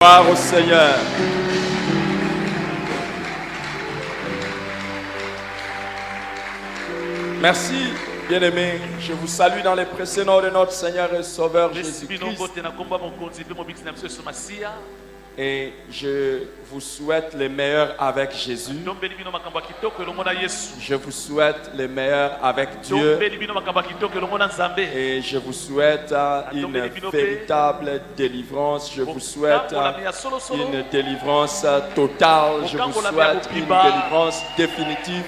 Gloire au Seigneur. Merci, bien-aimés. Je vous salue dans les précieux noms de notre Seigneur et Sauveur Jésus-Christ. Et je vous souhaite les meilleurs avec Jésus. Je vous souhaite les meilleurs avec Dieu. Et je vous souhaite une véritable délivrance. Je vous souhaite une délivrance totale. Je vous souhaite une délivrance définitive.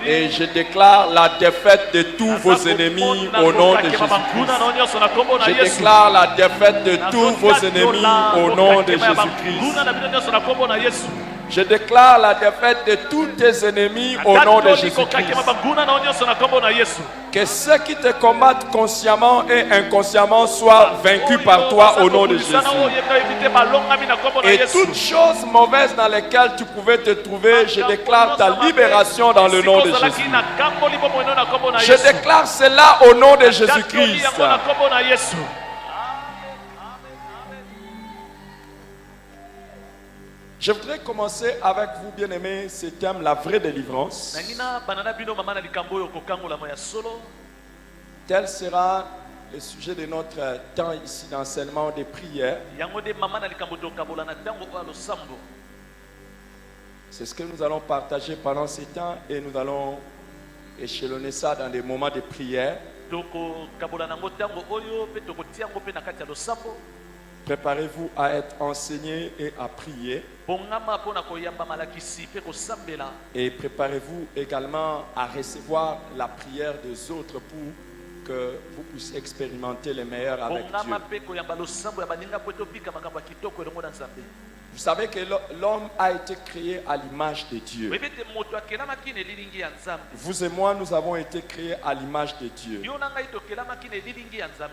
Et je déclare la défaite de tous vos ennemis au nom de Jésus-Christ. Je déclare la défaite de tous vos ennemis au nom de Jésus-Christ. Je déclare la défaite de tous tes ennemis au nom de Jésus-Christ. Que ceux qui te combattent consciemment et inconsciemment soient vaincus par toi au nom de Jésus. Et toutes choses mauvaises dans lesquelles tu pouvais te trouver, je déclare ta libération dans le nom de Jésus. Je déclare cela au nom de Jésus-Christ. Je voudrais commencer avec vous, bien-aimés, ce thème, la vraie délivrance. Tel sera le sujet de notre temps ici d'enseignement des prières. C'est ce que nous allons partager pendant ces temps et nous allons échelonner ça dans des moments de prière. Préparez-vous à être enseigné et à prier. Et préparez-vous également à recevoir la prière des autres pour que vous puissiez expérimenter les meilleurs avec Dieu. Vous savez que l'homme a été créé à l'image de Dieu. Vous et moi, nous avons été créés à l'image de Dieu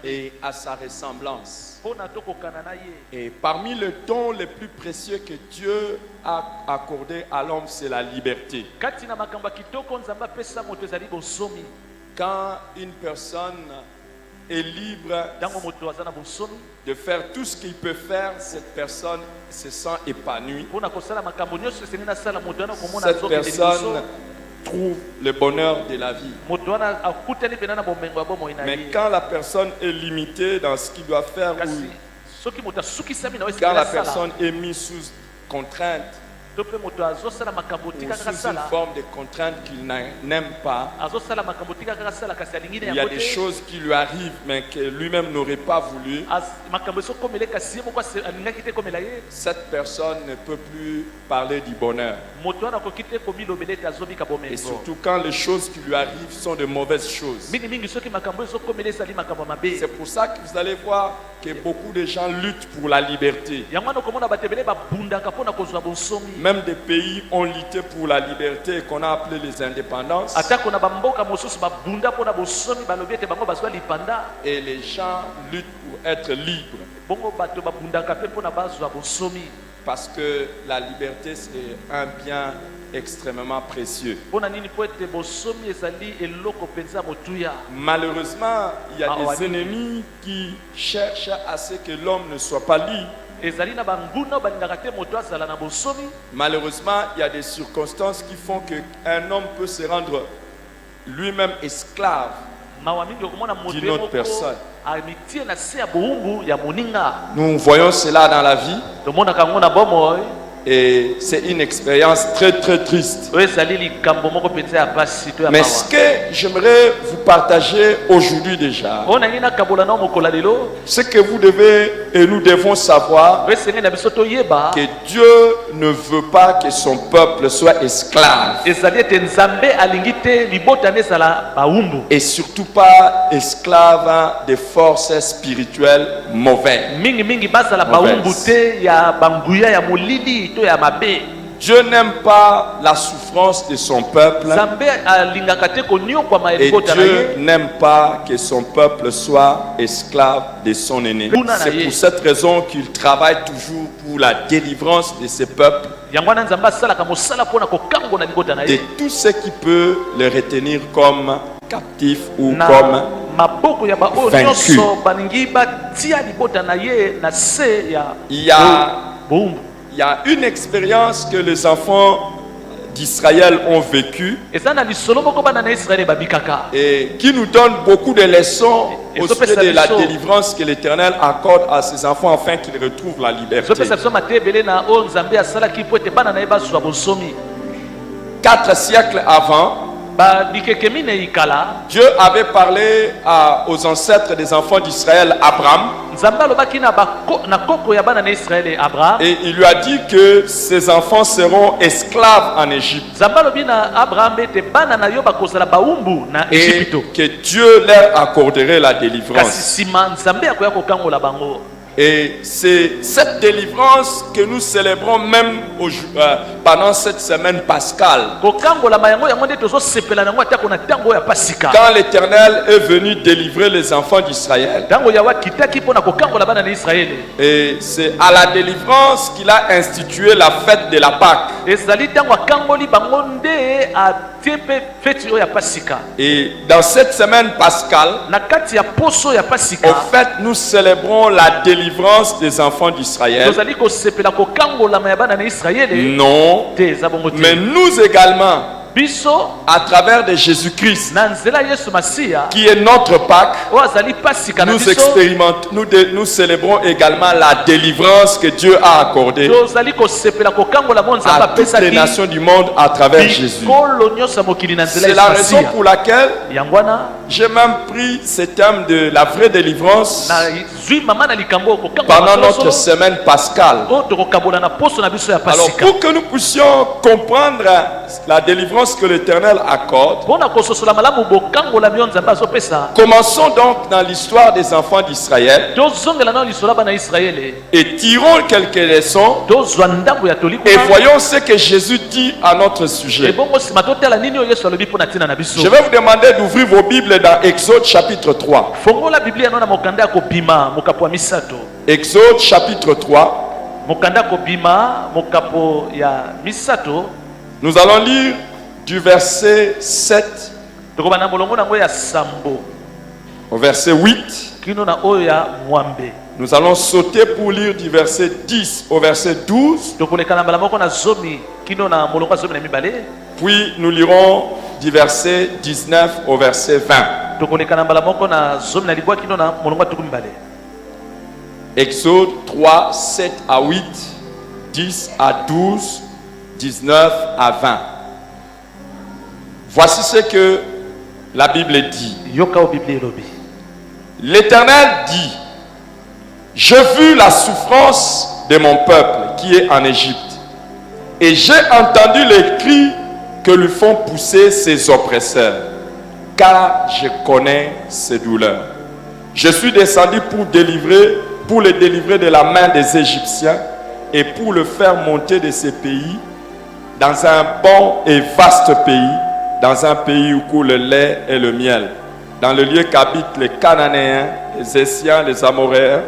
et à sa ressemblance. Et parmi les dons les plus précieux que Dieu a accordé à l'homme, c'est la liberté. Quand une personne est libre de faire tout ce qu'il peut faire, cette personne se sent épanouie. Cette personne trouve le bonheur de la vie. Mais quand la personne est limitée dans ce qu'il doit faire, ou quand la personne est mise sous contrainte, ou sous une forme de contrainte qu'il n'aime pas, il y a des choses qui lui arrivent mais que lui-même n'aurait pas voulu. Cette personne ne peut plus parler du bonheur. Et surtout quand les choses qui lui arrivent sont de mauvaises choses. C'est pour ça que vous allez voir que beaucoup de gens luttent pour la liberté. Même des pays ont lutté pour la liberté qu'on a appelé les indépendances. Et les gens luttent pour être libres. Parce que la liberté, c'est un bien extrêmement précieux. Malheureusement, il y a des ennemis qui cherchent à ce que l'homme ne soit pas libre. Malheureusement, il y a des circonstances qui font qu'un homme peut se rendre lui-même esclave d'une autre personne. Nous voyons cela dans la vie. Et c'est une expérience très très triste. Mais ce que j'aimerais vous partager aujourd'hui déjà, c'est que vous devez et nous devons savoir que Dieu ne veut pas que son peuple soit esclave. Et surtout pas esclave des forces spirituelles mauvaises. Dieu n'aime pas la souffrance de son peuple. Et Dieu n'aime pas que son peuple soit esclave de son ennemi. C'est pour cette raison qu'il travaille toujours pour la délivrance de ce peuple, de tout ce qui peut le retenir comme captif ou comme vaincu. Il y a une expérience que les enfants d'Israël ont vécue et qui nous donne beaucoup de leçons au sujet de la délivrance que l'Éternel accorde à ses enfants afin qu'ils retrouvent la liberté. 4 siècles avant, Dieu avait parlé aux ancêtres des enfants d'Israël, Abraham, et il lui a dit que ses enfants seront esclaves en Égypte et que Dieu leur accorderait la délivrance. Et c'est cette délivrance que nous célébrons même pendant cette semaine pascale. Quand l'Éternel est venu délivrer les enfants d'Israël, et c'est à la délivrance qu'il a institué la fête de la Pâque. Et dans cette semaine pascale, en fait, nous célébrons la délivrance des enfants d'Israël. Non, mais nous également, à travers de Jésus-Christ, qui est notre Pâque, nous expérimentons, nous célébrons également la délivrance que Dieu a accordée à toutes les nations du monde à travers Jésus. C'est la raison pour laquelle j'ai même pris ce thème de la vraie délivrance pendant notre semaine pascale. Alors, pour que nous puissions comprendre la délivrance que l'Éternel accorde, commençons donc dans l'histoire des enfants d'Israël et tirons quelques leçons et voyons ce que Jésus dit à notre sujet. Je vais vous demander d'ouvrir vos Bibles dans Exode chapitre 3. Exode chapitre 3. Nous allons lire du verset 7 au verset 8. Nous allons sauter pour lire du verset 10 au verset 12. Puis nous lirons du verset 19 au verset 20. Exode 3, 7 à 8, 10 à 12, 19 à 20. Voici ce que la Bible dit. L'Éternel dit: j'ai vu la souffrance de mon peuple qui est en Égypte, et j'ai entendu les cris que lui font pousser ses oppresseurs, car je connais ses douleurs. Je suis descendu pour le délivrer de la main des Égyptiens et pour le faire monter de ces pays dans un bon et vaste pays, dans un pays où coule le lait et le miel, dans le lieu qu'habitent les Cananéens, les Essiens, les Amoréens,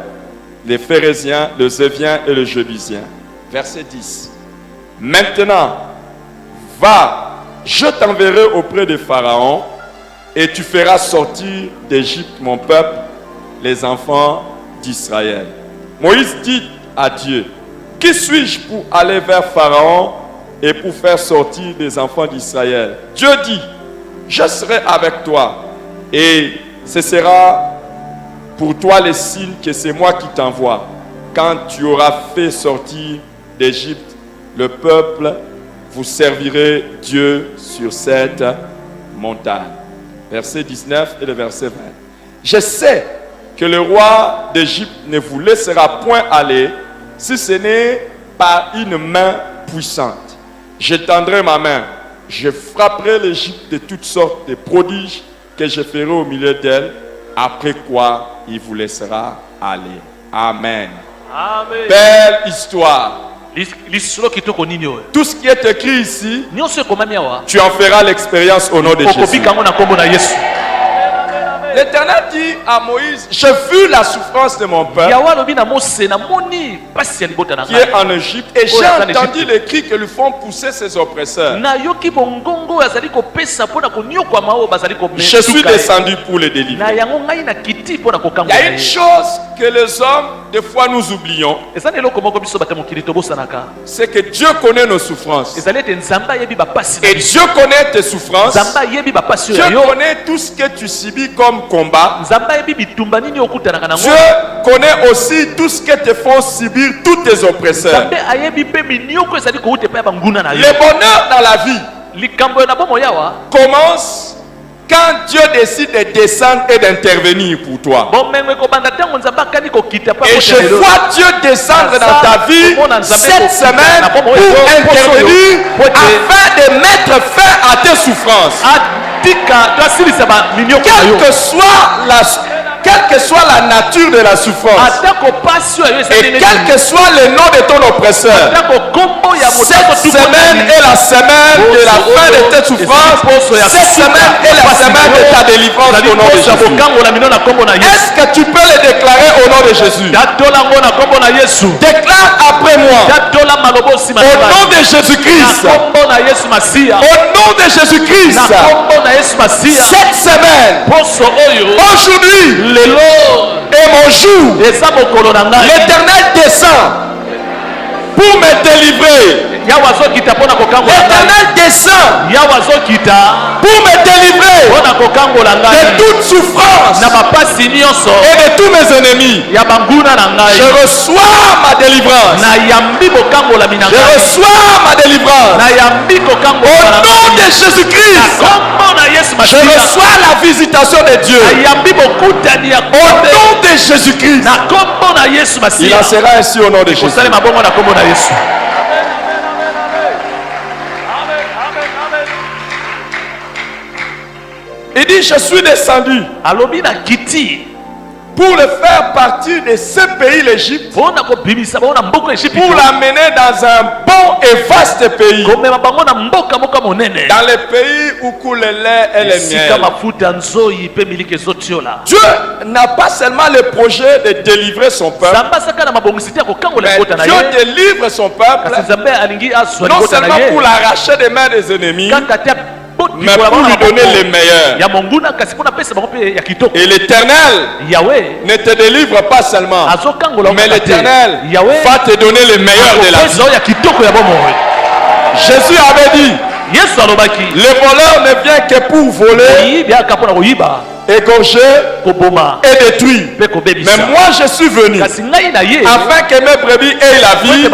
les Phérésiens, les Éviens et les Jébusiens. Verset 10. Maintenant, va, je t'enverrai auprès de Pharaon, et tu feras sortir d'Égypte mon peuple, les enfants d'Israël. Moïse dit à Dieu: qui suis-je pour aller vers Pharaon et pour faire sortir des enfants d'Israël? Dieu dit: je serai avec toi, et ce sera pour toi le signe que c'est moi qui t'envoie. Quand tu auras fait sortir d'Égypte le peuple, vous servirez Dieu sur cette montagne. Verset 19 et le verset 20. Je sais que le roi d'Égypte ne vous laissera point aller si ce n'est par une main puissante. J'étendrai ma main, je frapperai l'Égypte de toutes sortes de prodiges que je ferai au milieu d'elle, après quoi il vous laissera aller. Amen. Amen. Belle histoire. Tout ce qui est écrit ici, tu en feras l'expérience au nom de Jésus. L'Éternel dit à Moïse, j'ai vu la souffrance de mon peuple qui est en Égypte et j'ai entendu les cris que lui font pousser ses oppresseurs. Je suis descendu pour les délivrer. Il y a une chose que les hommes, des fois, nous oublions. C'est que Dieu connaît nos souffrances. Et Dieu connaît tes souffrances. Dieu connaît tout ce que tu subis comme combat. Dieu connaît aussi tout ce que te font subir tous tes oppresseurs. Le bonheur dans la vie commence quand Dieu décide de descendre et d'intervenir pour toi. Et je vois Dieu descendre dans ta vie cette semaine pour intervenir afin de mettre fin à tes souffrances. Quelle que soit la nature de la souffrance et quel que soit le nom de ton oppresseur, cette semaine est la semaine de la fin de tes souffrances. Cette semaine est la semaine de ta délivrance au nom de Jésus. Est-ce que tu peux le déclarer au nom de Jésus? Déclare après moi. Au nom de Jésus-Christ. Au nom de Jésus-Christ. Cette semaine, aujourd'hui, et mon jour, l'Éternel descend pour me délivrer. L'Éternel descend pour me délivrer de toute souffrance et de tous mes ennemis. Je reçois ma délivrance. Je reçois ma délivrance. Au nom de Jésus-Christ, je reçois la visitation de Dieu. Au nom de Jésus-Christ, il en sera ainsi au nom de Jésus. Il dit, je suis descendu pour le faire partir de ce pays, l'Égypte, pour l'amener dans un bon et vaste pays, dans le pays où coule le lait et le miel. Dieu n'a pas seulement le projet de délivrer son peuple, mais Dieu délivre son peuple non seulement pour l'arracher des mains des ennemis, mais pour lui donner les meilleurs. Et l'Éternel ne te délivre pas seulement, mais l'Éternel va te donner les meilleurs de la vie. Jésus avait dit, le voleur ne vient que pour voler, égorger et détruire. Mais moi je suis venu afin que mes brebis aient la vie et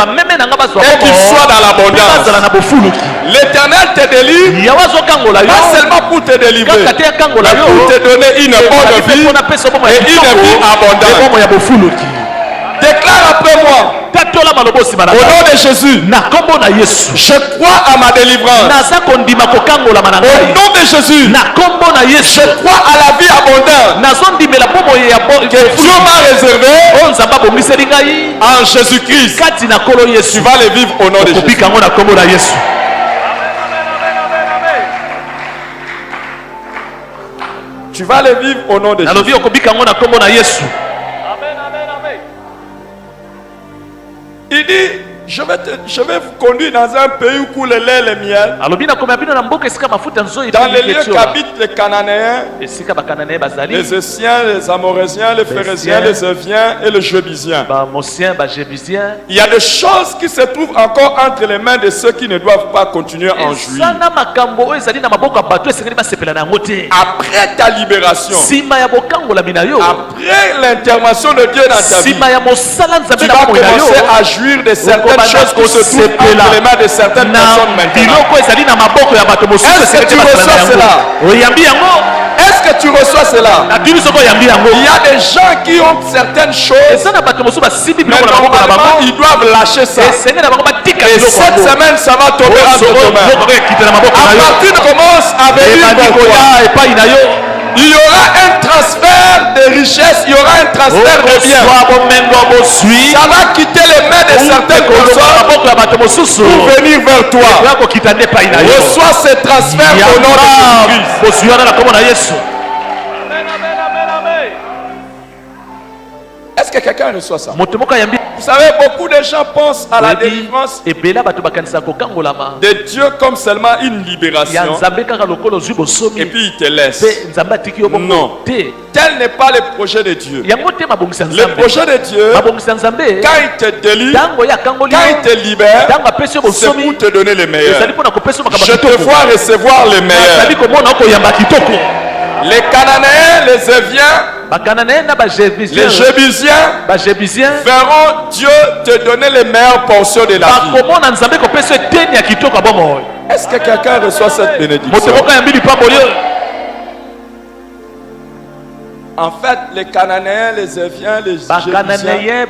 qu'ils soient dans l'abondance. L'Éternel te délivre pas seulement pour te délivrer, mais pour te donner une bonne vie et une vie abondante. Déclare après moi. Au nom de Jésus, je crois à ma délivrance. Au nom de Jésus, je crois à la vie abondante que Dieu m'a réservée en Jésus-Christ. Tu vas les vivre au nom de Jésus. Tu vas les vivre au nom de Jésus. Il dit, je vais vous conduire dans un pays où coule le lait et le miel, dans les lieux qu'habitent les Cananéens, les Essiens, les Amorésiens, les Phérésiens, les Éviens et les Jébusiens. Il y a des choses qui se trouvent encore entre les mains de ceux qui ne doivent pas continuer à en jouir. Après ta libération, après l'intervention de Dieu dans ta vie, tu vas commencer à jouir de certaines choses qui se trouvent entre les mains de certaines personnes maintenant. Est-ce que tu reçois cela? Est-ce que tu reçois cela? Il y a des gens qui ont certaines choses, mais normalement ils doivent lâcher ça. Et cette semaine ça va tomber entre tes mains. À partir de commence à venir vers toi. Il y aura un transfert de richesse, il y aura un transfert de biens. Ça va quitter les mains de certaines personnes pour venir vers toi. Reçois ce transfert au nom de Jésus-Christ. Est-ce que quelqu'un reçoit ça? Vous savez, beaucoup de gens pensent à la délivrance de Dieu comme seulement une libération. Et puis il te laisse. Non. Tel n'est pas le projet de Dieu. Le projet de Dieu, quand il te délivre, quand il te libère, c'est pour te donner le meilleur. Je te vois recevoir le meilleur. Les Cananéens, les Éviens, les Jébusiens verront Dieu te donner les meilleures portions de la vie. Est-ce que quelqu'un reçoit cette bénédiction? En fait, les Cananéens, les Éviens, les Jébusiens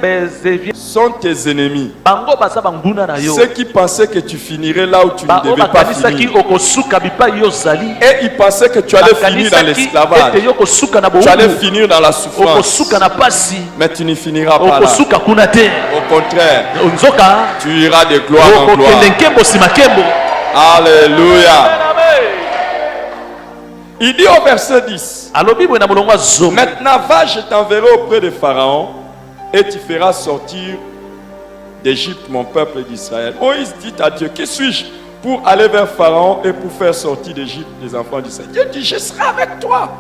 sont tes ennemis. Ceux qui pensaient que tu finirais là où tu ne devais pas finir. Et ils pensaient que tu allais finir dans l'esclavage. Tu allais finir dans la souffrance. Mais tu n'y finiras pas là. Au contraire, tu iras de gloire en gloire. Alléluia. Il dit au verset 10, maintenant va, je t'enverrai auprès de Pharaon et tu feras sortir d'Égypte mon peuple d'Israël. Moïse dit à Dieu, qui suis-je pour aller vers Pharaon et pour faire sortir d'Égypte les enfants d'Israël? Dieu dit, je serai avec toi.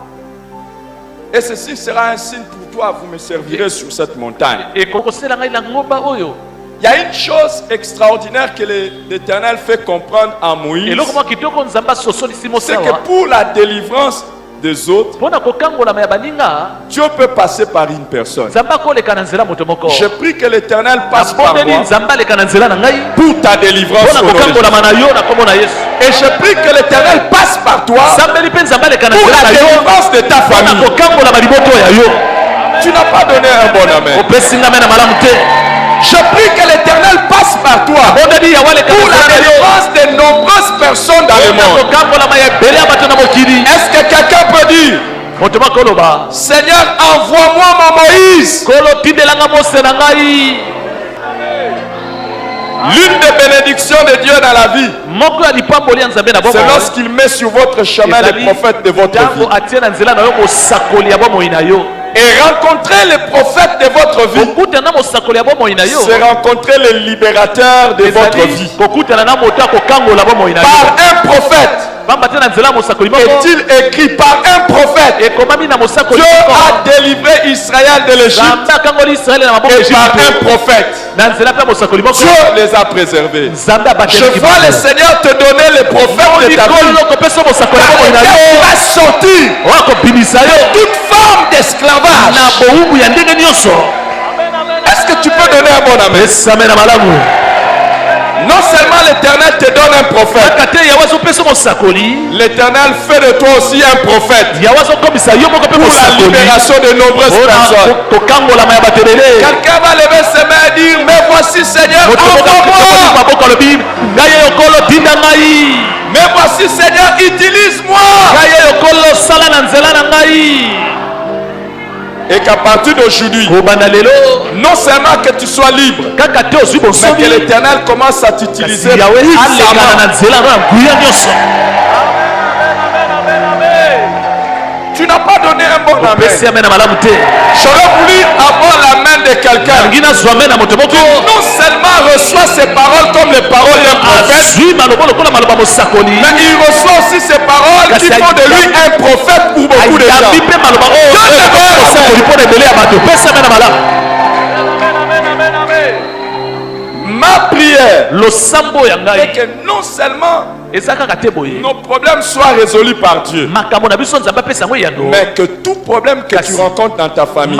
Et ceci sera un signe pour toi, vous me servirez sur cette montagne. Il y a une chose extraordinaire que l'Éternel fait comprendre à Moïse. C'est que pour la délivrance des autres, Dieu peut passer par une personne. Je prie que l'Éternel passe par moi pour ta délivrance. Et je prie que l'Éternel passe par toi pour la délivrance de ta famille. Tu n'as pas donné un bon amen. Je prie que l'Éternel passe par toi pour la délivrance de nombreuses personnes dans le monde. Est-ce que quelqu'un peut dire, Seigneur, envoie-moi mon Moïse? L'une des bénédictions de Dieu dans la vie, c'est lorsqu'il met sur votre chemin les prophètes de votre vie. Et rencontrer les prophètes de votre vie, c'est rencontrer les libérateurs de votre vie. Par un prophète. Est-il écrit par un prophète? Dieu a délivré Israël de l'Égypte. Et par un prophète, Dieu les a préservés. Je vois le Seigneur te donner les prophètes de ta vie. Il va sortir toute forme d'esclavage. Est-ce que tu peux donner un bon amen? Non seulement l'Éternel te donne un prophète, l'Éternel fait de toi aussi un prophète pour la libération de nombreuses personnes. Quelqu'un va lever ses mains et dire, mais voici Seigneur, envoie-moi. Mais voici Seigneur, utilise-moi. Et qu'à partir d'aujourd'hui, non seulement que tu sois libre, mais que l'Éternel commence à t'utiliser Tu n'as pas donné un bon amen. J'aurais voulu avoir la main de quelqu'un qui non seulement reçoit ces paroles comme les paroles d'un prophète, mais il reçoit aussi ces paroles qui font de lui un prophète pour beaucoup de gens. Ma prière est que non seulement nos problèmes soient résolus par Dieu, mais que tout problème que tu rencontres dans ta famille,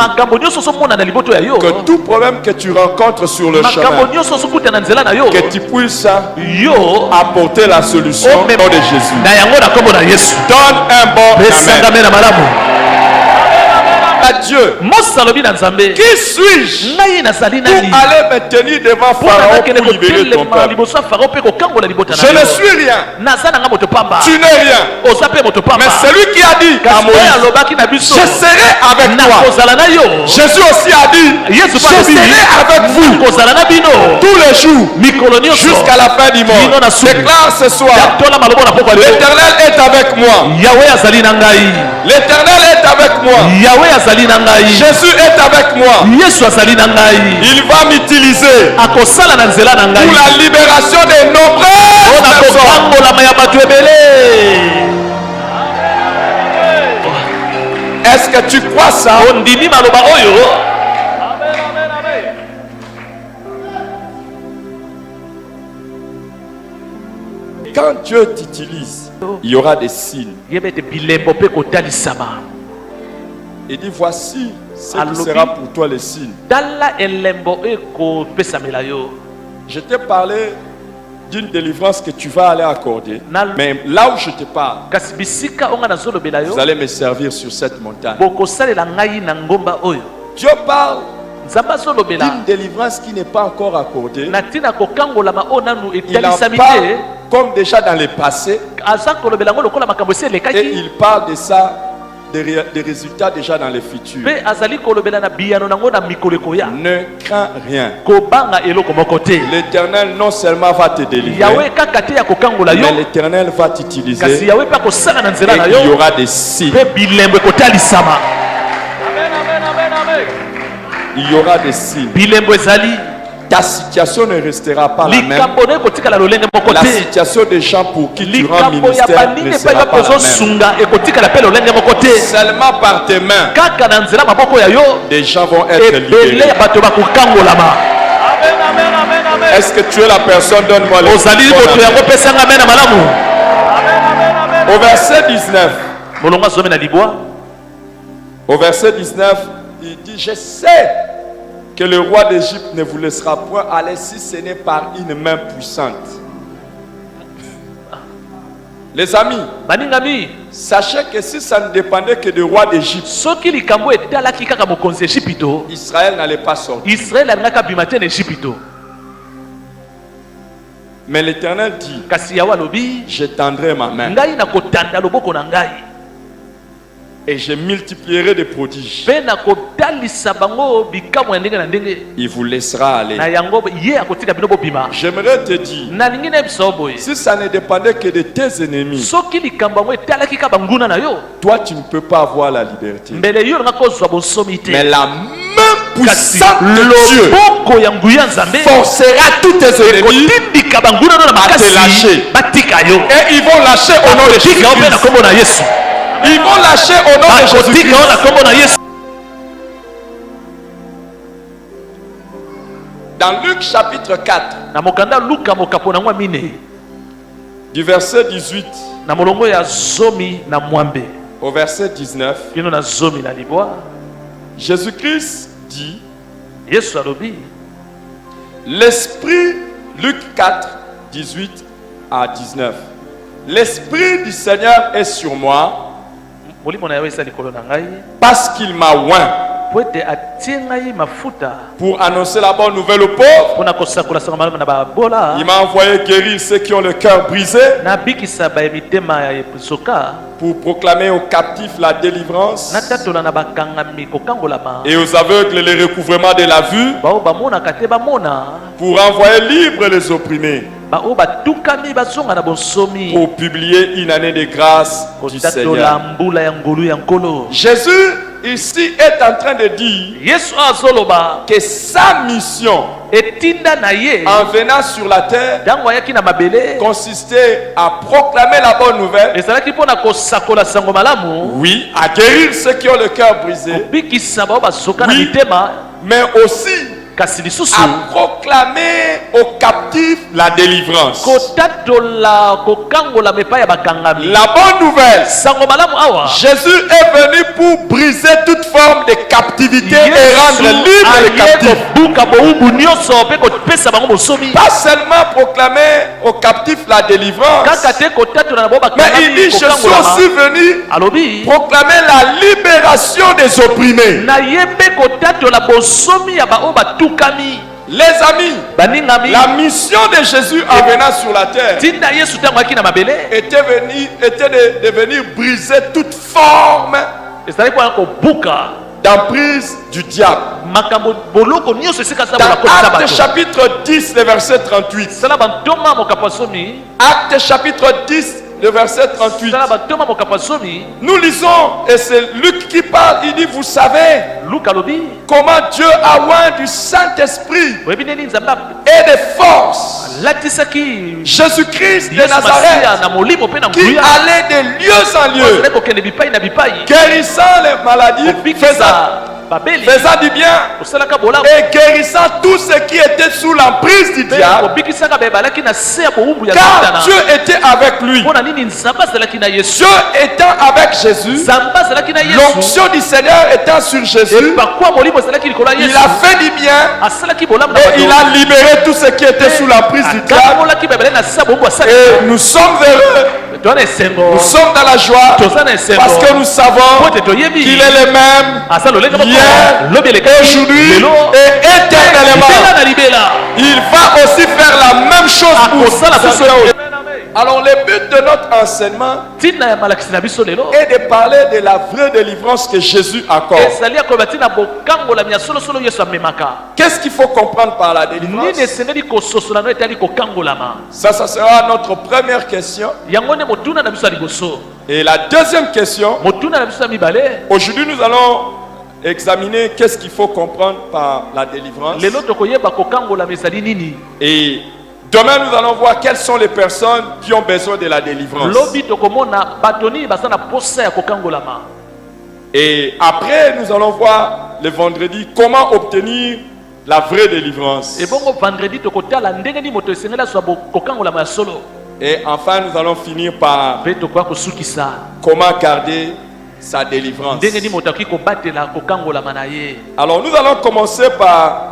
que tout problème que tu rencontres sur le chemin, que tu puisses apporter la solution au nom de Jésus. Donne un bon amen à Dieu. Qui suis-je pour aller me tenir devant Pharaon pour libérer ton peuple? Je ne suis rien. Tu n'es rien. Mais celui qui a dit à Moïse, je serai avec toi. Jésus aussi a dit, je serai avec vous. tous les jours jusqu'à la fin du monde. Déclare ce soir, l'Éternel est avec moi. L'Éternel est avec moi. Jésus est avec moi. Il va m'utiliser pour la libération des nombreuses personnes. Est-ce que tu crois ça? Quand Dieu t'utilise, il y aura des signes. Il dit, voici ce qui sera pour toi les signes. Je t'ai parlé d'une délivrance que tu vas aller accorder. Mais là où je te parle, vous allez me servir sur cette montagne. Dieu parle d'une délivrance qui n'est pas encore accordée. Il en parle comme déjà dans le passé. Et il parle de ça, des résultats déjà dans le futur. Ne crains rien. L'Éternel non seulement va te délivrer, mais l'Éternel va t'utiliser. Et il y aura des signes. Il y aura des signes. Ta situation ne restera pas la même. La situation des gens pour qui tu rends ministère ne sera pas la même. Seulement par tes mains, des gens vont être libérés. Est-ce que tu es la personne? Donne-moi les au verset 19. Au verset 19, il dit, je sais que le roi d'Égypte ne vous laissera point aller si ce n'est par une main puissante. Les amis, sachez que si ça ne dépendait que du roi d'Égypte, Israël n'allait pas sortir. Mais l'Éternel dit, je tendrai ma main et je multiplierai des prodiges. Il vous laissera aller. J'aimerais te dire, si ça ne dépendait que de tes ennemis, toi tu ne peux pas avoir la liberté. Mais la main puissante de Dieu forcera tous tes ennemis à te lâcher. Et ils vont lâcher au nom de Jésus-Christ. Ils vont lâcher au nom de Jésus-Christ. Dans Luc chapitre 4, du verset 18 au verset 19, Jésus-Christ dit, l'Esprit, Luc 4, 18 à 19, l'Esprit du Seigneur est sur moi, parce qu'il m'a oint pour annoncer la bonne nouvelle aux pauvres. Il m'a envoyé guérir ceux qui ont le cœur brisé, pour proclamer aux captifs la délivrance et aux aveugles le recouvrement de la vue, pour envoyer libres les opprimés, pour publier une année de grâce du Seigneur. Jésus ici est en train de dire que sa mission en venant sur la terre consistait à proclamer la bonne nouvelle, oui, à guérir ceux qui ont le cœur brisé, oui, mais aussi à proclamer aux captifs la délivrance. La bonne nouvelle, Jésus est venu pour briser toute forme de captivité et rendre libre les captifs. Pas seulement proclamer aux captifs la délivrance, mais il dit, je suis aussi venu proclamer la libération des opprimés. Les amis, la mission de Jésus en venant sur la terre était de venir briser toute forme d'emprise du diable. Dans Actes chapitre 10, le verset 38. Actes chapitre 10, le verset 38. Nous lisons, et c'est Luc qui parle, il dit, vous savez comment Dieu a oint du Saint-Esprit et de force Jésus-Christ de Nazareth, qui allait de lieu en lieu, guérissant les maladies, faisant du bien et guérissant tous ceux qui étaient sous l'emprise du diable, car Dieu était avec lui. Dieu étant avec Jésus, l'onction du Seigneur étant sur Jésus, il a fait du bien et il a libéré tous ceux qui étaient sous l'emprise du diable. Et nous sommes heureux, nous sommes dans la joie, parce que nous savons qu'il est le même hier, aujourd'hui et éternellement. Il va aussi faire la même chose pour nous. Alors le but de notre enseignement est de parler de la vraie délivrance que Jésus accorde. Qu'est-ce qu'il faut comprendre par la délivrance? Ça sera notre première question. Et la deuxième question, aujourd'hui nous allons examiner qu'est-ce qu'il faut comprendre par la délivrance. Et demain, nous allons voir quelles sont les personnes qui ont besoin de la délivrance. Et après, nous allons voir le vendredi comment obtenir la vraie délivrance. Et enfin, nous allons finir par comment garder sa délivrance. Alors, nous allons commencer par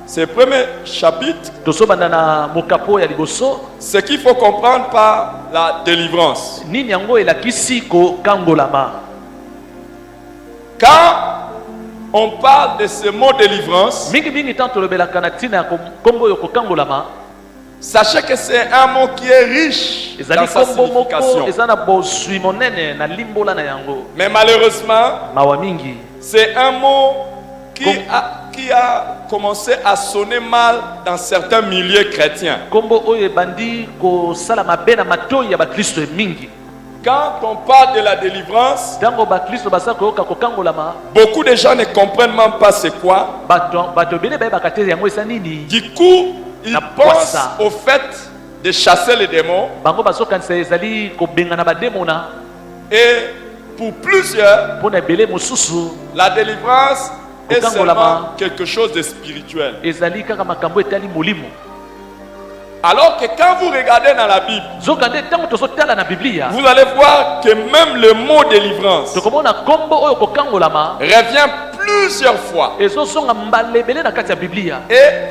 ce premier chapitre, ce qu'il faut comprendre par la délivrance. Quand on parle de ce mot délivrance, sachez que c'est un mot qui est riche dans sa signification. Mais malheureusement, c'est un mot qui a commencé à sonner mal dans certains milieux chrétiens. Quand on parle de la délivrance, beaucoup de gens ne comprennent même pas c'est quoi. Du coup, ils pensent au fait de chasser les démons. Et pour plusieurs, la délivrance est seulement quelque chose de spirituel. Alors que quand vous regardez dans la Bible, vous allez voir que même le mot délivrance revient plusieurs fois. Et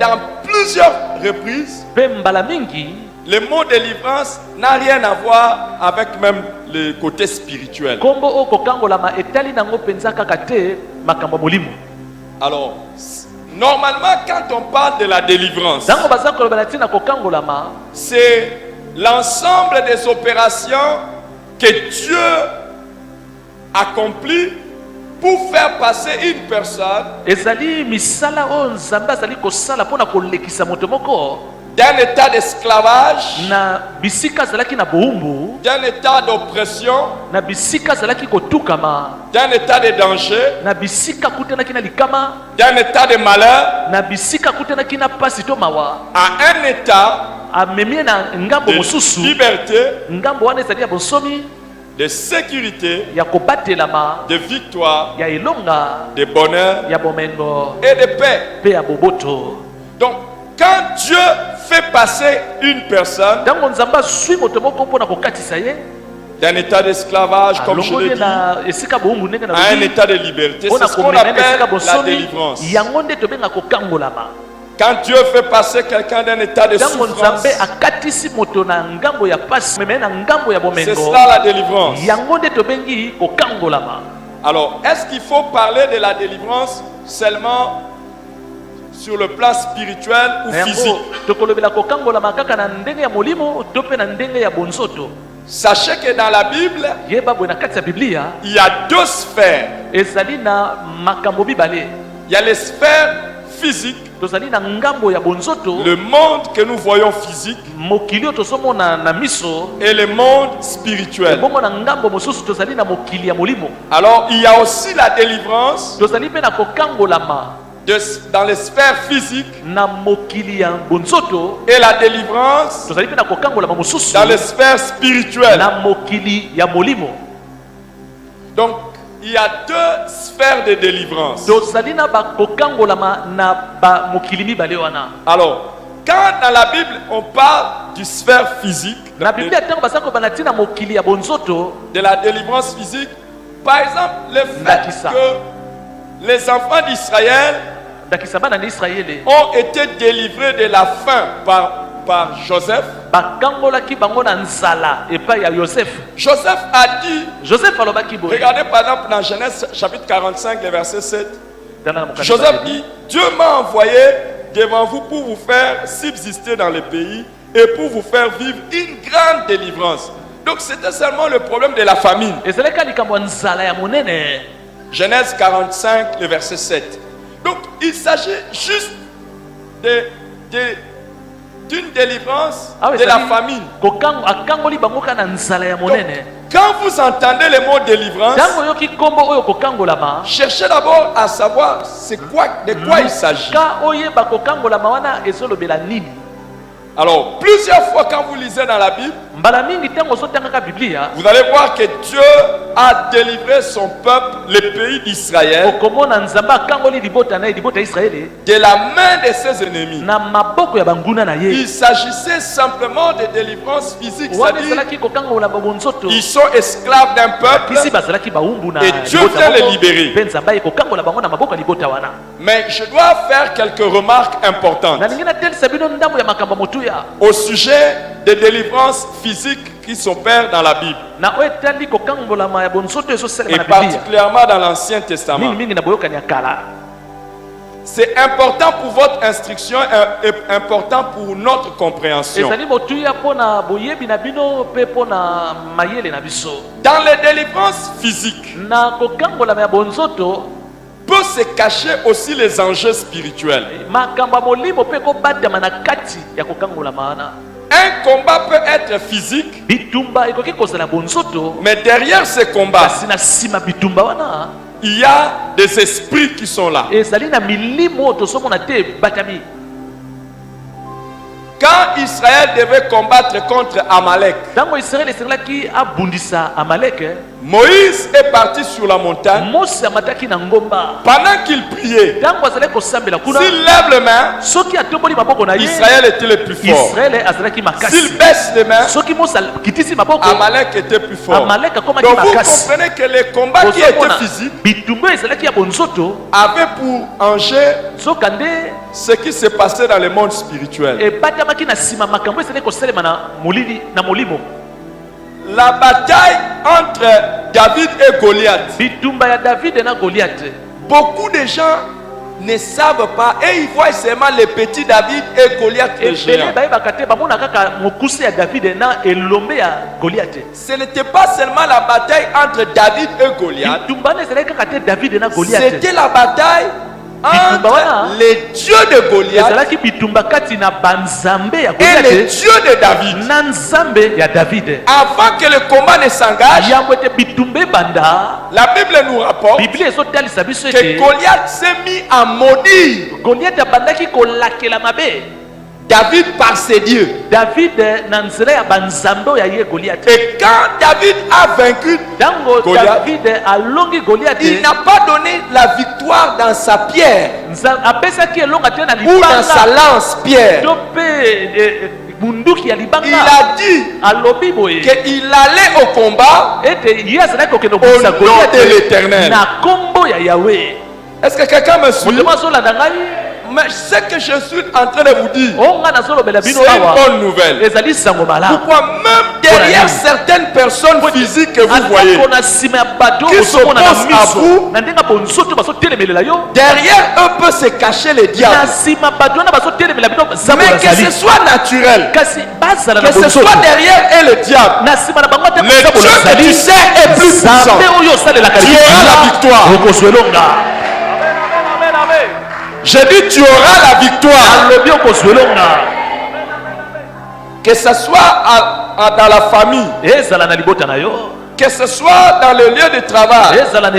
dans plusieurs reprises, le mot délivrance n'a rien à voir avec même le côté spirituel. Alors, normalement, quand on parle de la délivrance, c'est l'ensemble des opérations que Dieu accomplit pour faire passer une personne d'un état d'esclavage, d'un état d'oppression, d'un état de danger, d'un état de malheur, à un état de liberté, de sécurité, de victoire, de bonheur et de paix. Donc, quand Dieu fait passer une personne d'un état d'esclavage, comme je l'ai dit, à un état de liberté, c'est ce qu'on appelle la délivrance. Quand Dieu fait passer quelqu'un d'un état de souffrance, c'est cela la délivrance. Alors, est-ce qu'il faut parler de la délivrance seulement sur le plan spirituel ou physique? Sachez que dans la Bible, il y a deux sphères. Il y a les sphères physiques, le monde que nous voyons physique, et le monde spirituel. Alors il y a aussi la délivrance dans les sphères physiques et la délivrance dans les sphères spirituelles. Donc il y a deux sphères de délivrance. Alors, quand dans la Bible on parle du sphère physique, de la délivrance physique, par exemple, le fait que les enfants d'Israël ont été délivrés de la faim par Joseph. Joseph a dit, regardez par exemple dans Genèse chapitre 45, le verset 7. Joseph dit, Dieu m'a envoyé devant vous pour vous faire subsister dans le pays et pour vous faire vivre une grande délivrance. Donc c'était seulement le problème de la famine. Genèse 45, le verset 7. Donc il s'agit juste d'une délivrance de la famine. Donc, quand vous entendez le mot délivrance, cherchez d'abord à savoir de quoi il s'agit. Alors, plusieurs fois quand vous lisez dans la Bible, vous allez voir que Dieu a délivré son peuple, le pays d'Israël, de la main de ses ennemis. Il s'agissait simplement de délivrance physique, c'est-à-dire ils sont esclaves d'un peuple et Dieu vient les libérer. Mais je dois faire quelques remarques importantes au sujet des délivrances physiques qui s'opèrent dans la Bible, et particulièrement dans l'Ancien Testament. C'est important pour votre instruction et important pour notre compréhension. Dans les délivrances physiques peut se cacher aussi les enjeux spirituels. Un combat peut être physique, mais derrière ce combat, il y a des esprits qui sont là. Quand Israël devait combattre contre Amalek, Moïse est parti sur la montagne. Pendant qu'il priait, s'il lève les mains, Israël était le plus fort. S'il baisse les mains, Amalek était plus fort. Donc vous comprenez que le combat qui était physique avait pour enjeu ce qui s'est passé dans le monde spirituel. La bataille entre David et Goliath. Beaucoup de gens ne savent pas et ils voient seulement les petits David et Goliath le géant. Ce n'était pas seulement la bataille entre David et Goliath. C'était la bataille entre les dieux de Goliath et les dieux de David. Avant que le combat ne s'engage, la Bible nous rapporte que Goliath s'est mis à maudire David par ses dieux. Et quand David a vaincu Goliath, il n'a pas donné la victoire dans sa pierre ou dans sa lance pierre. Il a dit qu'il allait au combat au nom de l'Éternel. Est-ce que quelqu'un me suit? Mais ce que je suis en train de vous dire, c'est une bonne nouvelle. Pourquoi même derrière certaines personnes physiques que vous voyez, qui s'opposent à vous, derrière eux peut se cacher les diables. Mais que ce soit naturel, que ce soit derrière eux le diable, le Dieu que tu sais est plus puissant. Tu auras la victoire. Je dis tu auras la victoire. Que ce soit dans la famille, que ce soit dans le lieu de travail, dans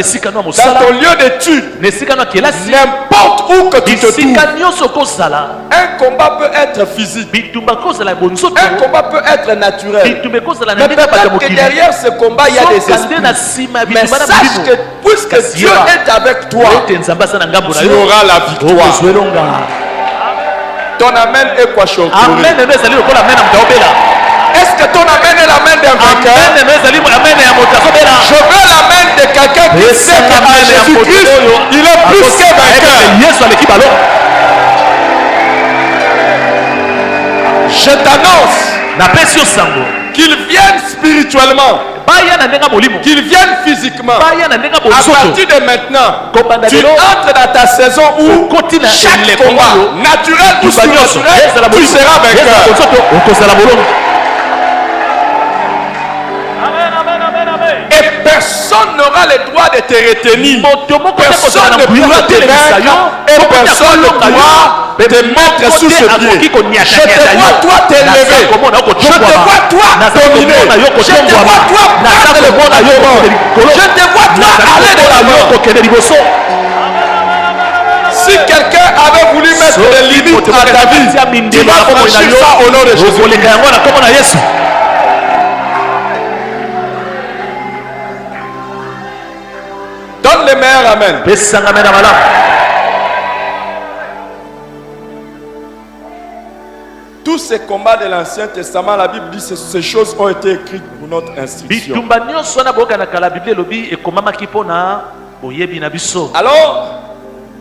ton lieu d'étude, n'importe où que tu te trouves, un combat peut être physique, un combat peut être naturel, mais peut-être que derrière ce combat il y a des esprits. Mais sache que puisque Dieu est avec toi, tu auras la victoire. Ton amen est quoi, Chokuri? Est-ce que ton amen est l'amen d'un vainqueur? Je veux l'amen de quelqu'un qui sait qu'en Jésus-Christ, il est plus que vainqueur. Je t'annonce qu'il vienne spirituellement, qu'il vienne physiquement. À partir de maintenant, tu entres dans ta saison où chaque combat, naturel ou surnaturel, tu seras vainqueur. Et personne n'aura le droit de te retenir. Personne ne pourra te vaincre. Et personne ne pourra te mettre sous ce pied. Je te vois toi t'élever. Je te vois toi dominer. Je te vois toi prendre le bon avion. Je te vois toi aller de l'avant. Si quelqu'un avait voulu mettre des limites à ta vie, tu vas franchir ça au nom de Jésus. Donne le meilleur amen. Tous ces combats de l'Ancien Testament, la Bible dit que ces choses ont été écrites pour notre instruction. Alors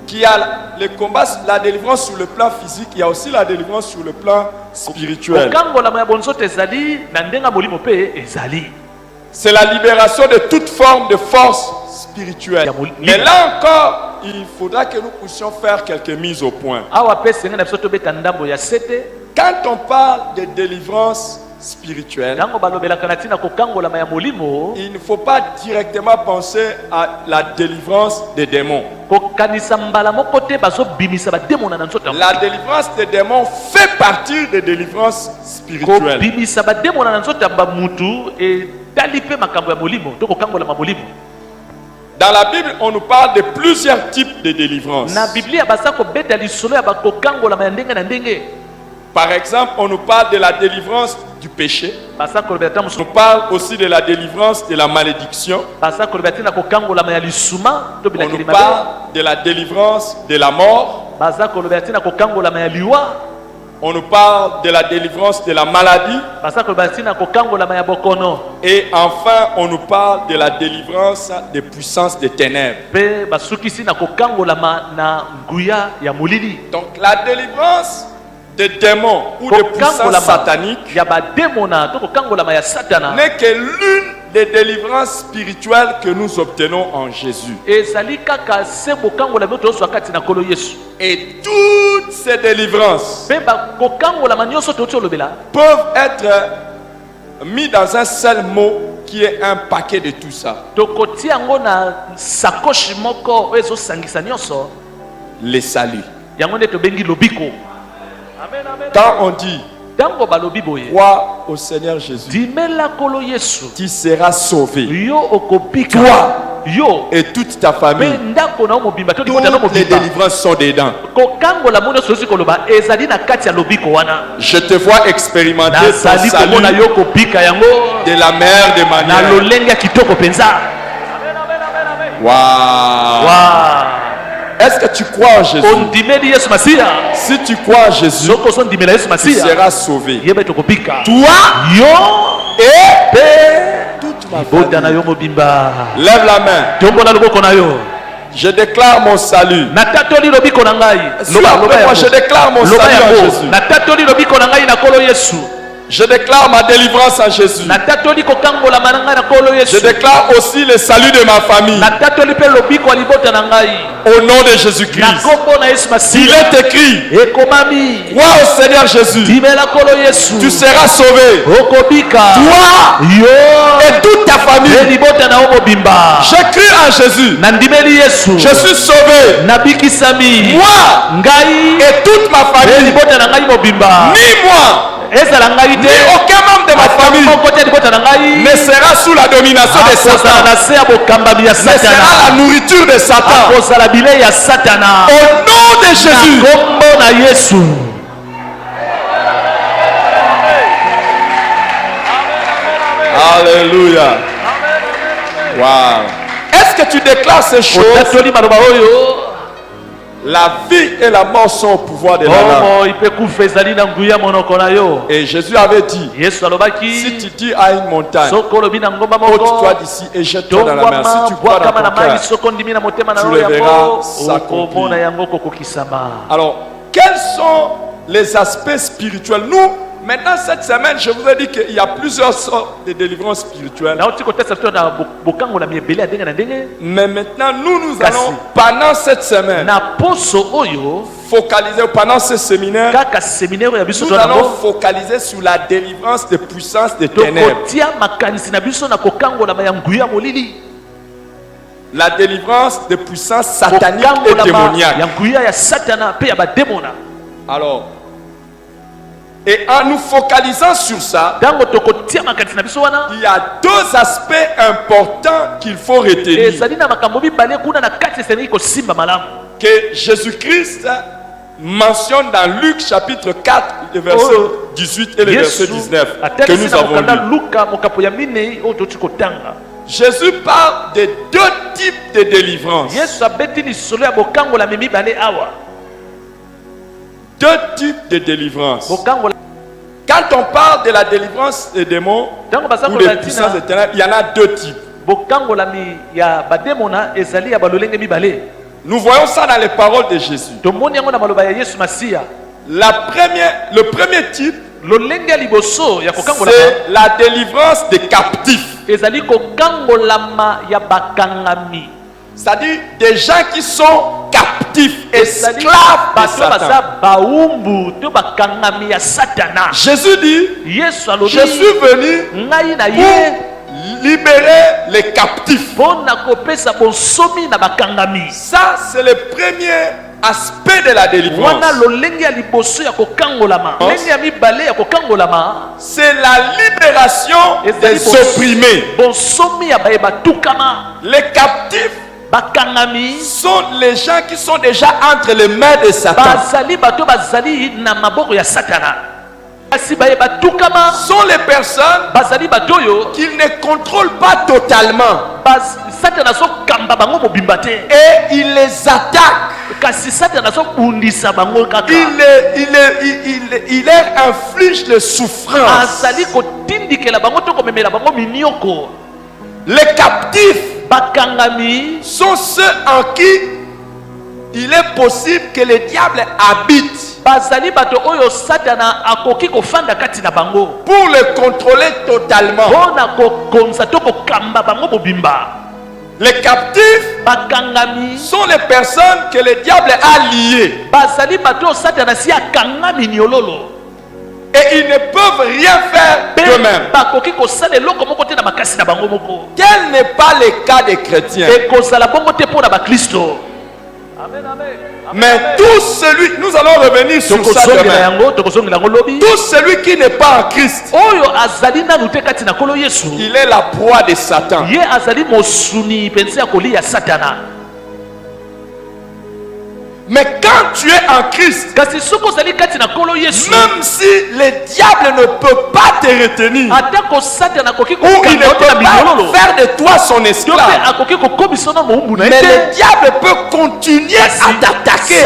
qu'il y a le combat, la délivrance sur le plan physique, il y a aussi la délivrance sur le plan spirituel. C'est la libération de toute forme de force spirituelle. Mais là encore, il faudra que nous puissions faire quelques mises au point. Quand on parle de délivrance spirituelle, il ne faut pas directement penser à la délivrance des démons. La délivrance des démons fait partie des délivrances spirituelles. Dans la Bible, on nous parle de plusieurs types de délivrance. Par exemple, on nous parle de la délivrance du péché. On nous parle aussi de la délivrance de la malédiction. On nous parle de la délivrance de la mort. On nous parle de la délivrance de la maladie. Et enfin, on nous parle de la délivrance des puissances des ténèbres. Donc la délivrance des démons ou des puissances sataniques n'est que l'une des délivrances spirituelles que nous obtenons en Jésus. Et toutes ces délivrances peuvent être mises dans un seul mot qui est un paquet de tout ça. Le salut. Quand on dit crois au Seigneur Jésus, tu seras sauvé. Toi et toute ta famille. Toutes les délivrances sont dedans. Je te vois expérimenter ton salut de la meilleure des manières. Wow. Est-ce que tu crois en Jésus? Si tu crois en Jésus, tu seras sauvé. Toi et toute ma famille. Lève la main. Je déclare mon salut. Moi, je déclare mon salut en Jésus. Je déclare ma délivrance en Jésus. Je déclre aussi le salut de ma famille. Au nom de Jésus-Christ. Il est écrit: crois au Seigneur Jésus, tu seras sauvé, toi et toute ta famille. Je crie en Jésus, je suis sauvé, moi et toute ma famille. Ni moi ni aucun membre de ma famille ne sera sous la domination de Satan, ne sera la nourriture de Satan. Au nom de Jésus. Alléluia. Wow. Est-ce que tu déclares ces choses? La vie et la mort sont au pouvoir de la langue. Et Jésus avait dit: si tu dis à une montagne, ôte-toi d'ici et jette-toi dans la mer, si tu crois dans ton cœur, tu le verras s'accomplir. Alors, quels sont les aspects spirituels? Nous, maintenant, cette semaine, je vous ai dit qu'il y a plusieurs sortes de délivrances spirituelles. Mais maintenant, nous allons, pendant cette semaine, focaliser, pendant ce séminaire, nous allons focaliser sur la délivrance des puissances des ténèbres. La délivrance des puissances sataniques et démoniaques. Alors, et en nous focalisant sur ça, il y a deux aspects importants qu'il faut retenir. Que Jésus-Christ mentionne dans Luc chapitre 4, le verset 18 et le verset 19 que nous avons lu. Jésus parle de deux types de délivrance. Deux types de délivrance. Quand on parle de la délivrance des démons ou des puissances des ténèbres, il y en a deux types. Nous voyons ça dans les paroles de Jésus. Le premier type, c'est la délivrance des captifs. C'est-à-dire des gens qui sont captifs, esclaves de Satan. Jésus dit: je suis venu pour libérer les captifs. Ça, c'est le premier aspect de la délivrance. C'est la libération des opprimés. Les captifs sont les gens qui sont déjà entre les mains de Satan. Sont les personnes qu'ils ne contrôlent pas totalement. Et ils les attaquent. Il leur inflige de souffrance. Les captifs sont ceux en qui il est possible que le diable habite. Pour le contrôler totalement. Les captifs sont les personnes que le diable a liées. Et ils ne peuvent rien faire d'eux-mêmes. Quel n'est pas le cas des chrétiens. Mais tout celui, nous allons revenir sur ça demain. Tout celui qui n'est pas en Christ, il est la proie de Satan. Mais quand tu es en Christ, même si le diable ne peut pas te retenir, ou il ne peut pas faire de toi son esclave, mais le diable peut continuer à t'attaquer.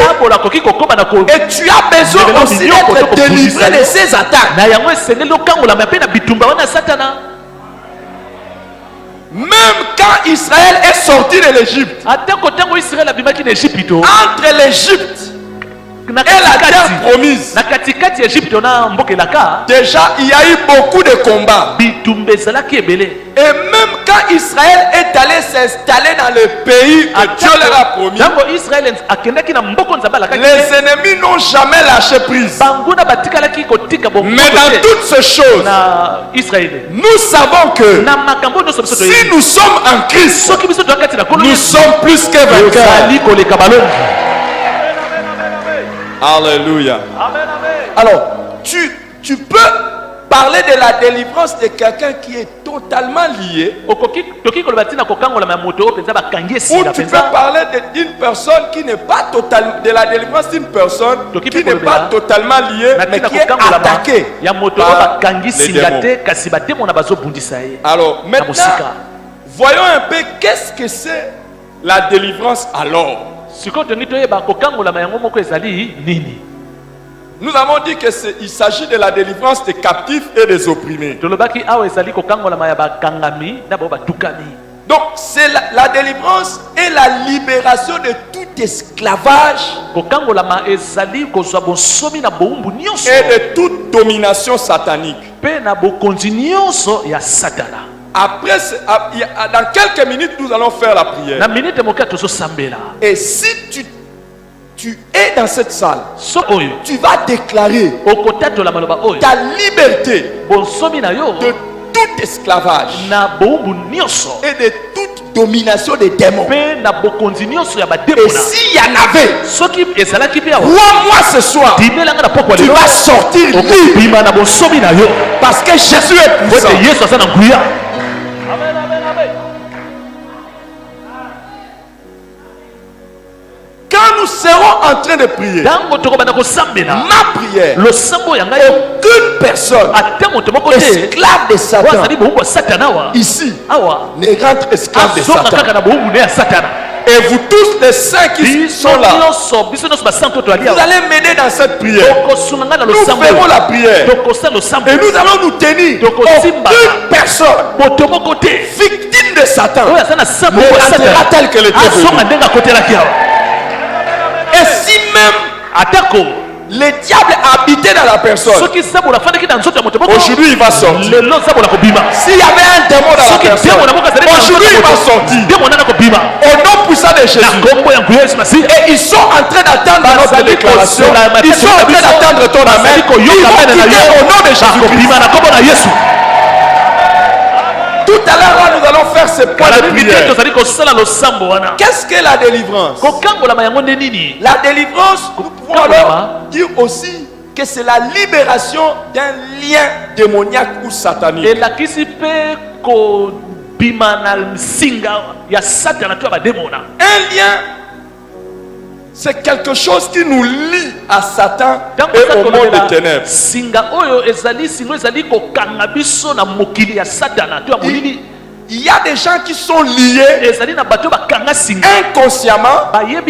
Et tu as besoin aussi d'être délivré de ces attaques. Même quand Israël est sorti de l'Égypte, entre l'Égypte et la terre promise, déjà il y a eu beaucoup de combats. Et même quand Israël est allé s'installer dans le pays que Dieu leur a promis, les ennemis n'ont jamais lâché prise. Mais dans toutes ces choses, nous savons que si nous sommes en Christ, nous sommes plus que vainqueurs. Alléluia. Alors, tu peux parler de la délivrance de quelqu'un qui est totalement lié. Ou tu peux parler d'une personne qui n'est pas totalement, de la délivrance d'une personne qui n'est pas totalement liée, mais qui est attaquée par les démons. Alors, maintenant, voyons un peu qu'est-ce que c'est la délivrance alors. Nous avons dit qu'il s'agit de la délivrance des captifs et des opprimés. Donc c'est la délivrance et la libération de tout esclavage et de toute domination satanique. Après, dans quelques minutes, nous allons faire la prière. Et si tu es dans cette salle, tu vas déclarer ta liberté de tout esclavage et de toute domination des démons. Et s'il y en avait, crois-moi ce soir, tu vas sortir libre parce que Jésus est puissant. Quand nous serons en train de prier, ma prière, aucune personne esclave de Satan ici ne rentre esclave de Satan. Et vous tous les saints qui sont là, vous allez m'aider dans cette prière. Nous ferons la prière et nous allons nous tenir. Aucune personne victime de Satan ne rentrera telle que le Dieu. Et si même le diable habitait dans la personne, aujourd'hui il va sortir. S'il y avait un démon dans la personne, aujourd'hui il va sortir. Au nom puissant de Jésus. Et ils sont en train d'attendre notre déclaration. Ils sont en train d'attendre ton amen. Ils vont quitter au nom de Jésus. Tout à l'heure, nous allons faire ce point de prière. Qu'est-ce que la délivrance? La délivrance, nous pouvons alors dire aussi que c'est la libération d'un lien démoniaque ou satanique. Un lien, c'est quelque chose qui nous lie à Satan et au monde des ténèbres. Il y a des gens qui sont liés inconsciemment et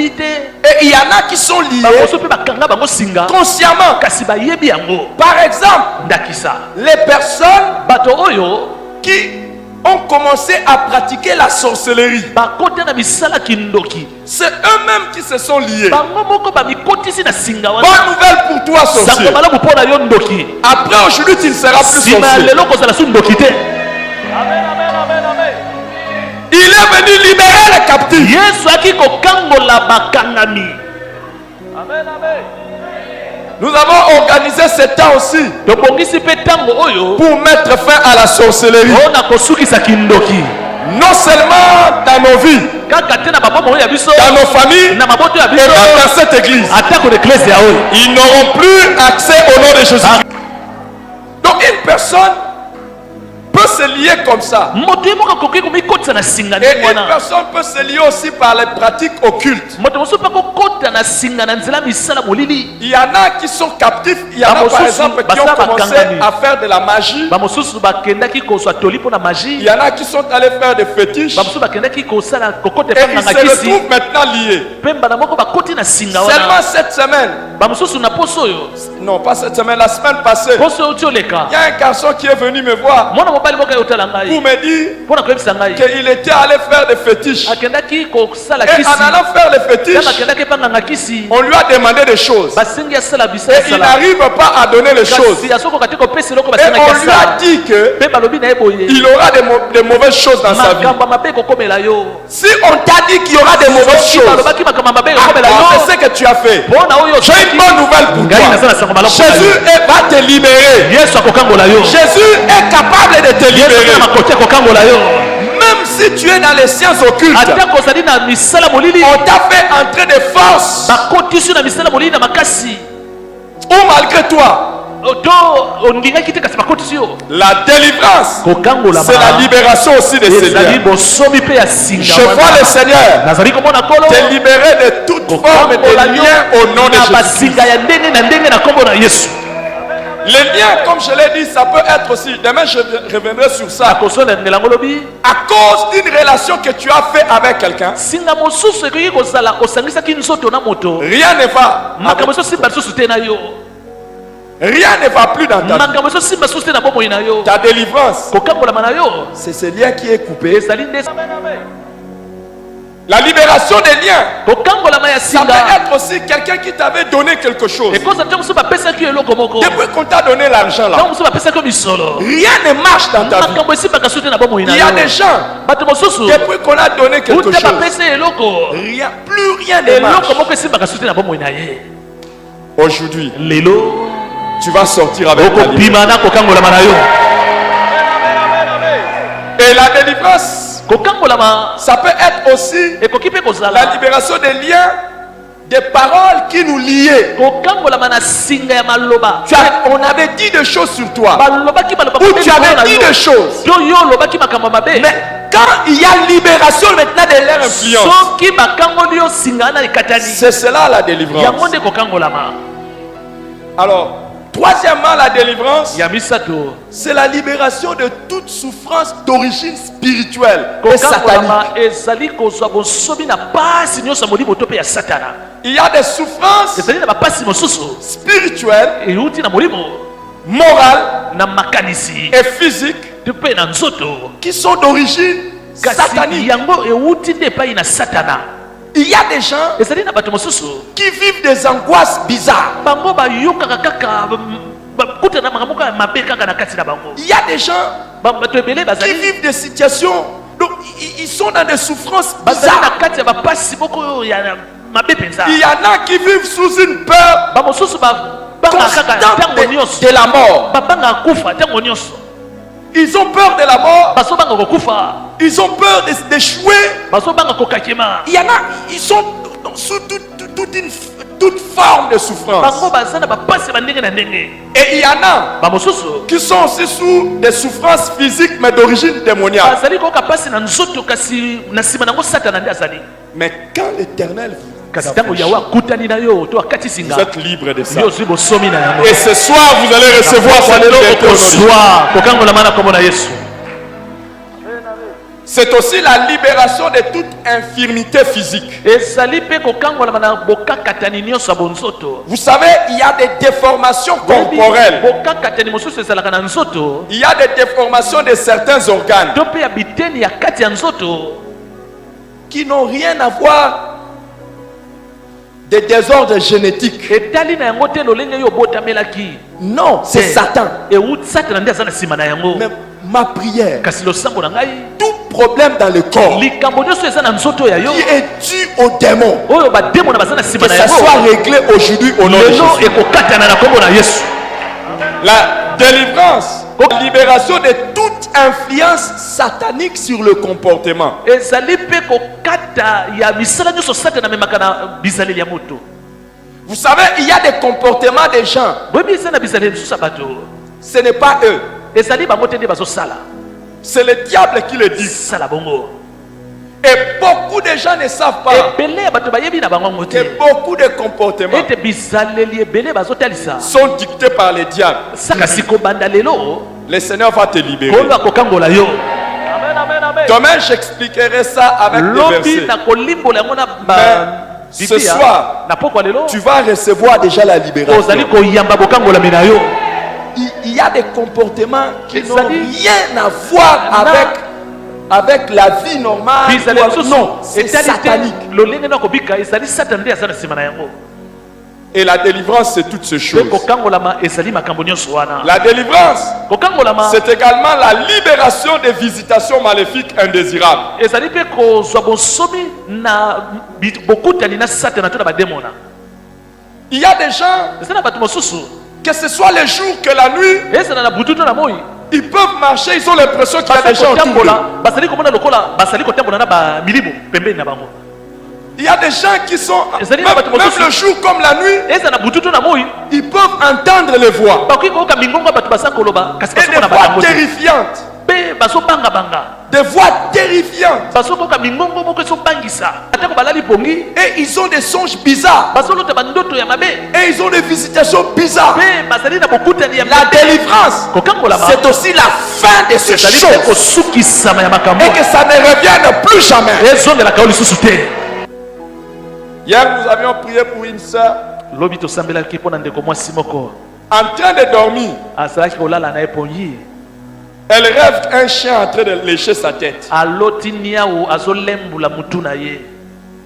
il y en a qui sont liés consciemment. Par exemple, les personnes qui ont commencé à pratiquer la sorcellerie, c'est eux-mêmes qui se sont liés. Bonne nouvelle pour toi, sorcier. Après aujourd'hui, tu ne seras plus sorcier. Il est venu libérer les captifs. Nous avons organisé ce temps aussi pour mettre fin à la sorcellerie. Non seulement dans nos vies, dans nos familles, et même dans cette église. Ils n'auront plus accès au nom de Jésus. Donc une personne peut se lier comme ça. Et une personne peut se lier aussi par les pratiques occultes. Il y en a qui sont captifs. Il y en a par exemple qui ont commencé à faire de la magie. Il y en a qui sont allés faire des fétiches. Et ils se retrouvent maintenant liés. Seulement cette semaine. Non, pas cette semaine, la semaine passée. Il y a un garçon qui est venu me voir. pour me dire qu'il était allé faire des fétiches. Et en allant faire les fétiches, on lui a demandé des choses. Et il n'arrive pas à donner les choses. Et on lui a dit qu'il aura des mauvaises choses dans sa vie. Si on t'a dit qu'il y aura des mauvaises choses, c'est ce que tu as fait. J'ai une bonne nouvelle pour toi. Jésus va te libérer. Jésus est capable de te libérer. Même si tu es dans les sciences occultes, on t'a fait entrer des forces. Ou malgré toi, la délivrance, c'est la libération aussi des seigneurs. Je vois le Seigneur te libérer de toute forme de lien au nom de Jésus. Les liens, comme je l'ai dit, ça peut être aussi, demain je reviendrai sur ça, à cause d'une relation que tu as fait avec quelqu'un, rien ne va. Rien ne va plus dans ta vie. Ta délivrance, c'est ce lien qui est coupé. La libération des liens, ça peut être aussi quelqu'un qui t'avait donné quelque chose. Depuis qu'on t'a donné l'argent là, rien ne marche dans ta vie. Il y a des gens, depuis qu'on a donné quelque chose, plus rien ne marche. Aujourd'hui, tu vas sortir avec ta libération. Et la délivrance, ça peut être aussi la libération des liens, des paroles qui nous liaient. On avait dit des choses sur toi, ou tu avais dit des choses, mais quand il y a libération maintenant de leur influence, c'est cela la délivrance. Alors, troisièmement, la délivrance, c'est la libération de toute souffrance d'origine spirituelle et satanique. Il y a des souffrances spirituelles, morales et physiques qui sont d'origine satanique. Il y a des gens qui vivent des angoisses bizarres. Il y a des gens qui vivent des situations, donc ils sont dans des souffrances bizarres. Il y en a qui vivent sous une peur constante de la mort. Ils ont peur de la mort. Ils ont peur d'échouer. Il y en a, ils sont sous toute forme de souffrance. Et il y en a qui sont aussi sous des souffrances physiques mais d'origine démoniaque. Mais quand l'Éternel vous êtes libre de ça. Et ce soir vous allez recevoir cette. C'est aussi la libération de toute infirmité physique. Vous savez, il y a des déformations corporelles. Il y a des déformations de certains organes qui n'ont rien à voir des désordres génétiques. Non, c'est Satan. Mais ma prière, tout problème dans le corps qui est dû aux démons, que ça soit réglé aujourd'hui au nom de Jésus. La délivrance, la libération de toute influence satanique sur le comportement. Vous savez, il y a des comportements des gens, ce n'est pas eux, c'est le diable qui le dit. Et beaucoup de gens ne savent pas que beaucoup de comportements sont dictés par le diable. Le Seigneur va te libérer. Demain, j'expliquerai ça avec des versets. Mais ce soir, tu vas recevoir déjà la libération. il y a des comportements qui n'ont rien à voir avec la vie normale. Non, c'est satanique. Et la délivrance, c'est toutes ces choses. La délivrance, c'est également la libération des visitations maléfiques indésirables. Il y a des gens, que ce soit les jours que la nuit, ils peuvent marcher, ils ont l'impression qu'il y a des gens autour d'eux. Il y a des gens qui sont, même le jour comme la nuit, ils peuvent entendre les voix. Et des voix terrifiantes. Des voix terrifiantes. Et ils ont des songes bizarres. Et ils ont des visitations bizarres. La délivrance, c'est aussi la fin de ces choses. Et que ça ne revienne plus jamais. Hier, nous avions prié pour une sœur en train de dormir. Elle rêve qu'un chien est en train de lécher sa tête.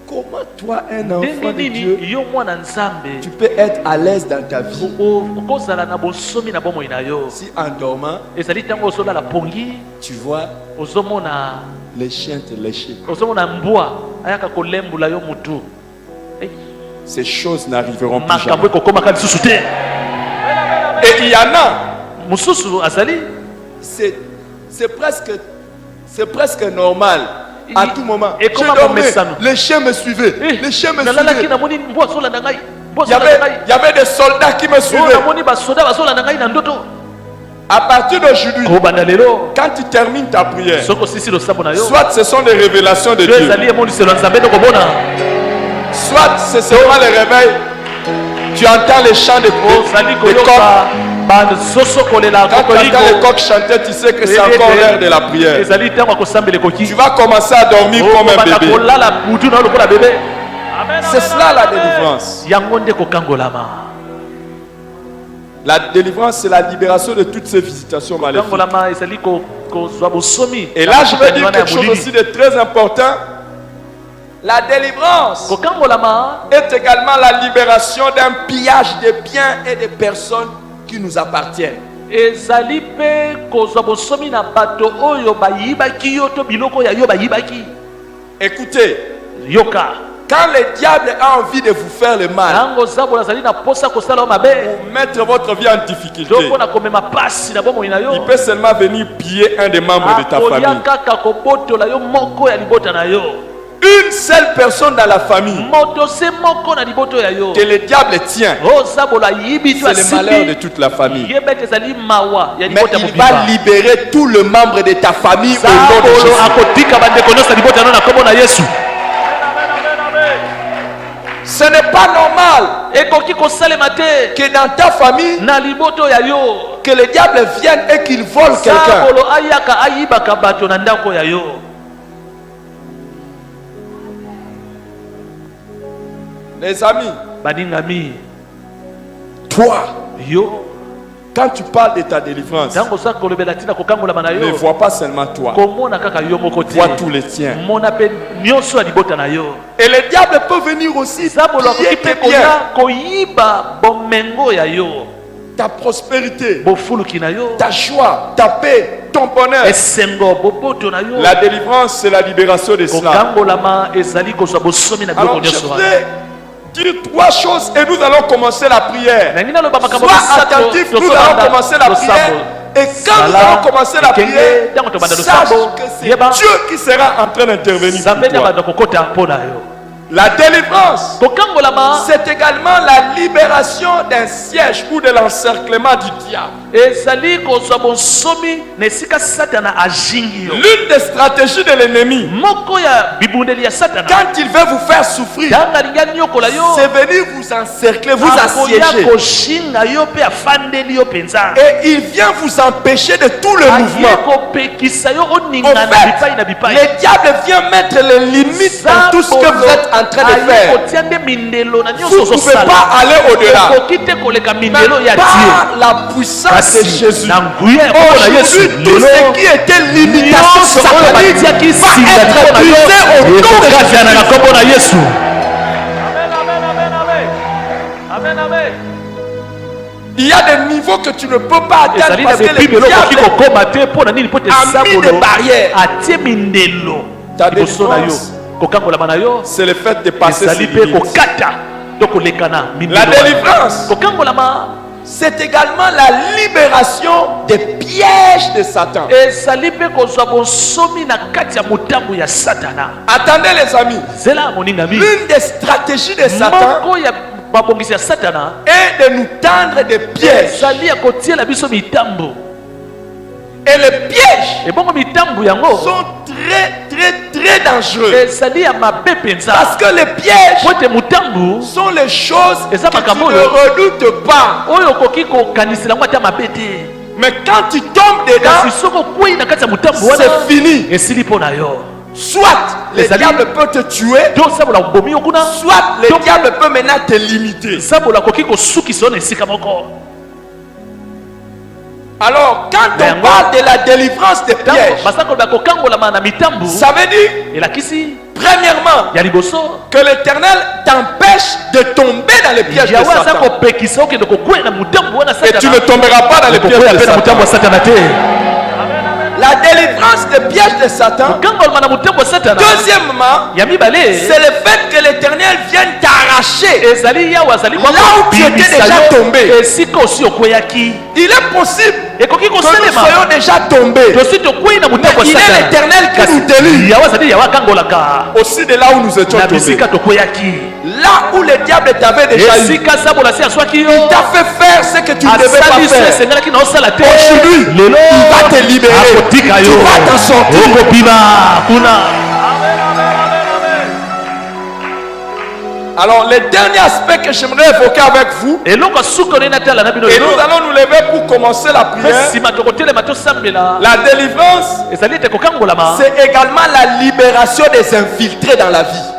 Comment toi, un enfant de Dieu, tu peux être à l'aise dans ta vie si en dormant, tu vois les chiens te lécher? Ces choses n'arriveront plus jamais. Et il y en a, c'est presque normal. À tout moment, je dormais, les chiens me suivaient. Les chiens me suivaient. Il y avait des soldats qui me suivaient. À partir d'aujourd'hui, quand tu termines ta prière, soit ce sont des révélations de Dieu, soit c'est seulement les réveils, tu entends les chants de coq. Quand tu entends les coqs chanter, tu sais que c'est encore l'heure de la prière. Tu vas commencer à dormir comme un bébé. C'est cela la délivrance. La délivrance, c'est la libération de toutes ces visitations maléfiques. Et là, je vais dire quelque chose aussi de très important. La délivrance est également la libération d'un pillage de biens et de personnes qui nous appartiennent. Écoutez, quand le diable a envie de vous faire le mal, ou mettre votre vie en difficulté, il peut seulement venir piller un des membres de ta famille. Une seule personne dans la famille que le diable tient, c'est le malheur de toute la famille. Mais il va libérer tout le membre de ta famille au nom de Jésus. Ce n'est pas normal que dans ta famille, que le diable vienne et qu'il vole quelqu'un. Les amis, toi, quand tu parles de ta délivrance, ne vois pas seulement toi, vois tous les tiens. Et le diable peut venir aussi piller tes biens, ta prospérité, ta joie, ta paix, ton bonheur. La délivrance, c'est la libération de cela. Alors je voudrais dire trois choses et nous allons commencer la prière. Sois attentif, nous allons commencer la prière. Et quand nous allons commencer la prière, sache que c'est Dieu qui sera en train d'intervenir pour toi. La délivrance, c'est également la libération d'un siège ou de l'encerclement du diable. L'une des stratégies de l'ennemi, quand il veut vous faire souffrir, c'est venir vous encercler, vous assiéger. Et il vient vous empêcher de tout le mouvement. En fait, le diable vient mettre les limites dans tout ce que vous êtes en en train de faire, vous ne pouvez pas aller au-delà. Par la puissance de Jésus, aujourd'hui, tout ce qui était limitation satanique va être brisé au nom de Jésus. Il y a des niveaux que tu ne peux pas atteindre parce que le diable a mis des barrières. Ta délivrance, c'est le fait de passer ces limites. La délivrance, c'est également la libération des pièges de Satan. Attendez les amis, l'une des stratégies de Satan est de nous tendre des pièges. Et les pièges sont très dangereux. Parce que les pièges sont les choses que tu ne redoutes pas. Mais quand tu tombes dedans, c'est fini. Soit le diable peut te tuer, soit le diable peut maintenant te limiter. Alors, quand on parle de la délivrance des pièges, ça veut dire, premièrement, que l'Éternel t'empêche de tomber dans les pièges de Satan. Et tu ne tomberas pas dans les pièges de Satan. La délivrance des pièges de Satan. Deuxièmement, c'est le fait que l'Éternel vienne t'arracher là où tu étais déjà tombé. Il est possible que nous soyons déjà tombés, mais il est l'Éternel qui nous délivre aussi de là où nous étions tombés. Là où le diable t'avait déjà eu, il t'a fait faire ce que tu ne devais pas faire. Aujourd'hui, il va te libérer. Tu vas t'en sortir. Alors, le dernier aspect que j'aimerais évoquer avec vous, et nous allons nous lever pour commencer la prière. La délivrance, c'est également la libération des infiltrés dans la vie.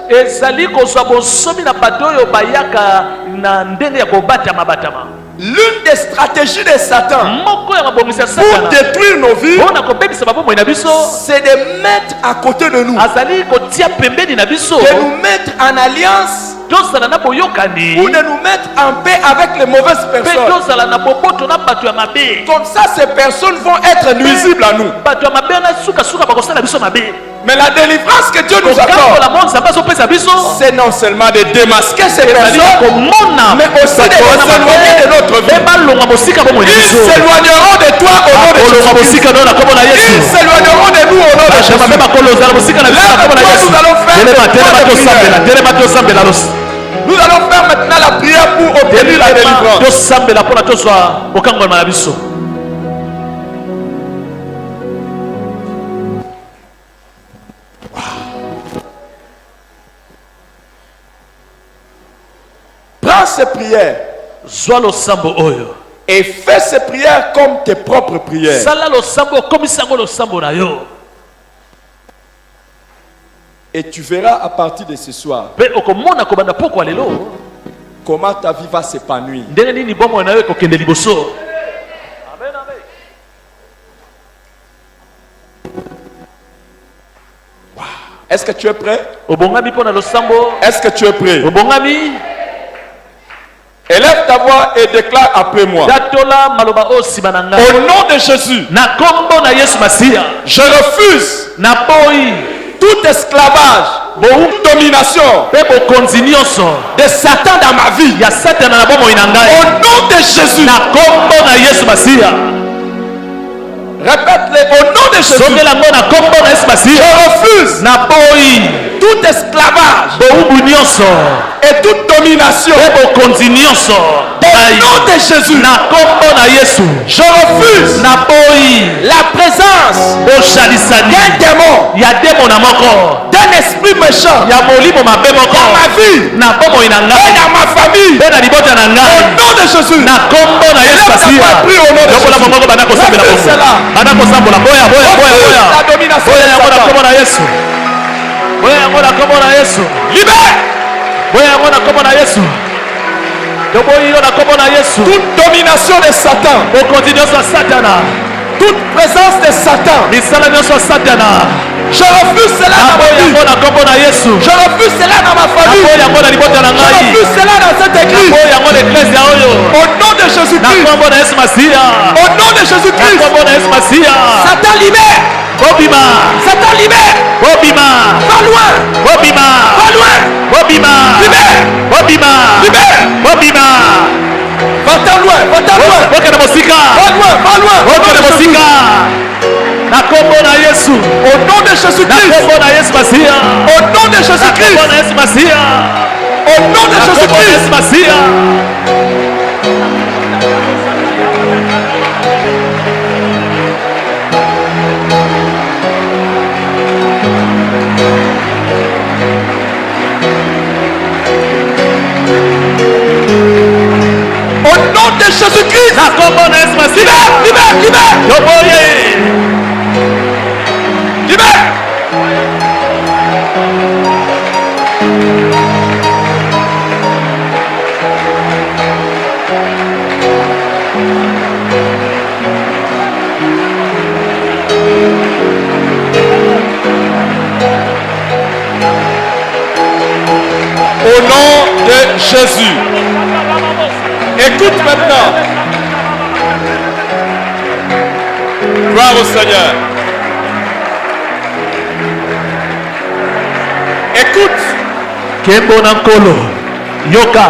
L'une des stratégies de Satan pour détruire nos vies, c'est de mettre à côté de nous, de nous mettre en alliance, ou de nous mettre en paix avec les mauvaises personnes. Comme ça, ces personnes vont être nuisibles à nous. Mais la délivrance que Dieu nous accorde, c'est non seulement de démasquer ces personnes, mais aussi de les éloigner de notre vie. Ils s'éloigneront de toi au nom de Jésus. Ils s'éloigneront de nous au nom de Jésus. Là, nous allons faire nous allons faire maintenant la prière pour obtenir la délivrance. Prends ces prières et fais ces prières comme tes propres prières. Et tu verras à partir de ce soir comment ta vie va s'épanouir. Est-ce que tu es prêt? Est-ce que tu es prêt? Élève ta voix et déclare après moi. Au nom de Jésus, je refuse tout esclavage, toute domination de Satan dans ma vie. Au nom de Jésus, répète-le. Au nom de Jésus, je refuse tout esclavage et toute domination. Au nom de Jésus, je refuse la présence d'un démon, d'un esprit méchant dans ma vie et dans ma famille. Au nom de Jésus, prie au nom de Jésus. La domination de Satan. Libère. Toute domination de Satan. Toute présence de Satan. Je refuse cela dans ma vie. Je refuse cela dans ma famille. Je refuse cela dans cette église. Au nom de Jésus-Christ. Au nom de Jésus-Christ. Satan libère. Satan libère. Va loin. Va loin. Libère. Libère. Va-t'en loin. Va loin. Au nom de Jésus-Christ. Au nom de Jésus-Christ. Au nom de Jésus-Christ. Au nom de Jésus-Christ. Libère. Au nom de Jésus. Écoute maintenant. Gloire au Seigneur. Écoute. Kembonankolo. Yoka.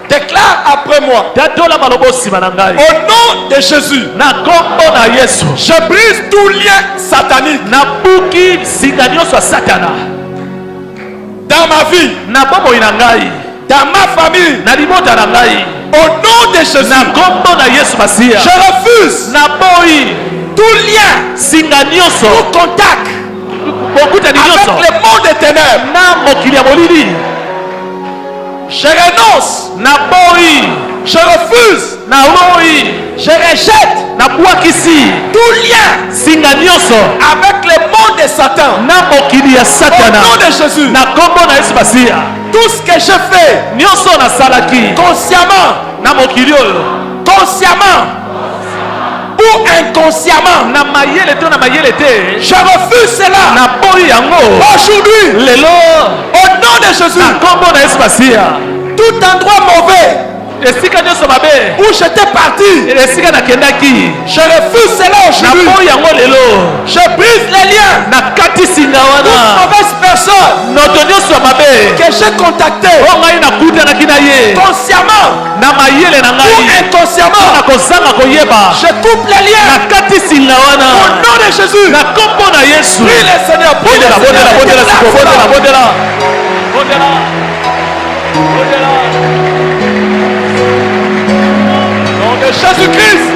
Déclare après moi. Au nom de Jésus. Je brise tout lien satanique. Dans ma vie. Dans ma famille. Au nom de Jésus. Je refuse tout lien, tout contact avec le monde des ténèbres. Je renonce. Je refuse. Je rejette tout lien avec le monde de Satan. Au nom de Jésus. Tout ce que je fais consciemment ou inconsciemment, je refuse cela. Aujourd'hui, au nom de Jésus, tout endroit mauvais où j'étais parti, je refuse cela aujourd'hui. Je brise les liens. Toute mauvaise personne que j'ai contacté consciemment ou inconsciemment, je coupe les liens. Au nom de Jésus. Prie le Seigneur. Prie le Seigneur. Nom de Jésus-Christ.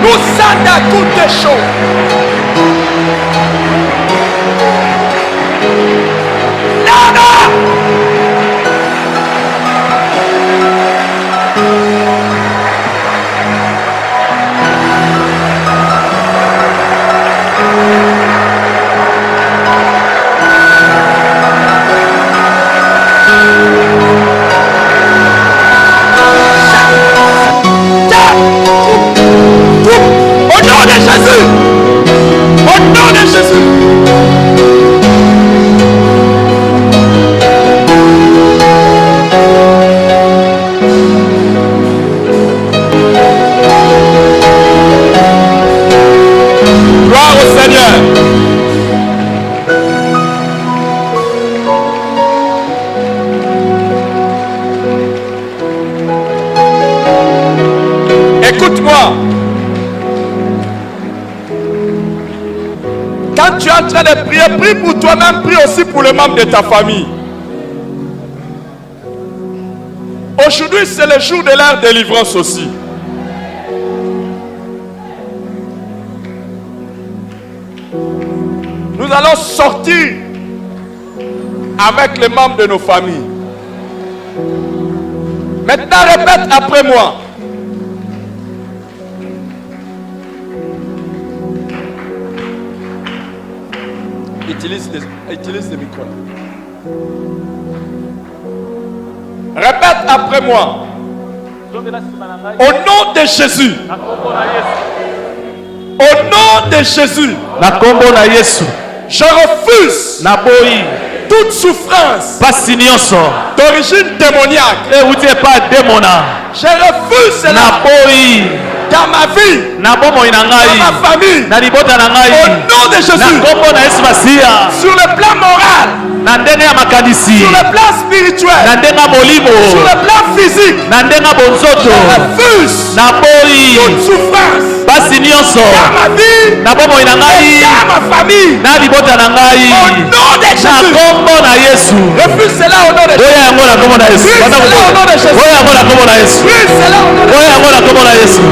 Nous sommes à toutes les choses. Nana. Au nom de Jésus. Au nom de Jésus. Gloire au Seigneur. Écoute-moi. Quand tu es en train de prier, prie pour toi-même, prie aussi pour les membres de ta famille. Aujourd'hui, c'est le jour de leur délivrance aussi. Nous allons sortir avec les membres de nos familles. Maintenant, répète après moi. Utilise le micro. Répète après moi. Au nom de Jésus. Au nom de Jésus. Je refuse toute souffrance d'origine démoniaque. Je refuse cela dans ma vie, dans ma famille. Au nom de Jésus. Sur le plan moral, sur le plan spirituel, sur le plan physique, je refuse toute souffrance dans ma vie, dans ma famille. Au nom de Jésus. Refuse cela au nom de Jésus. Refuse cela au nom de Jésus. Refuse cela au nom de Jésus.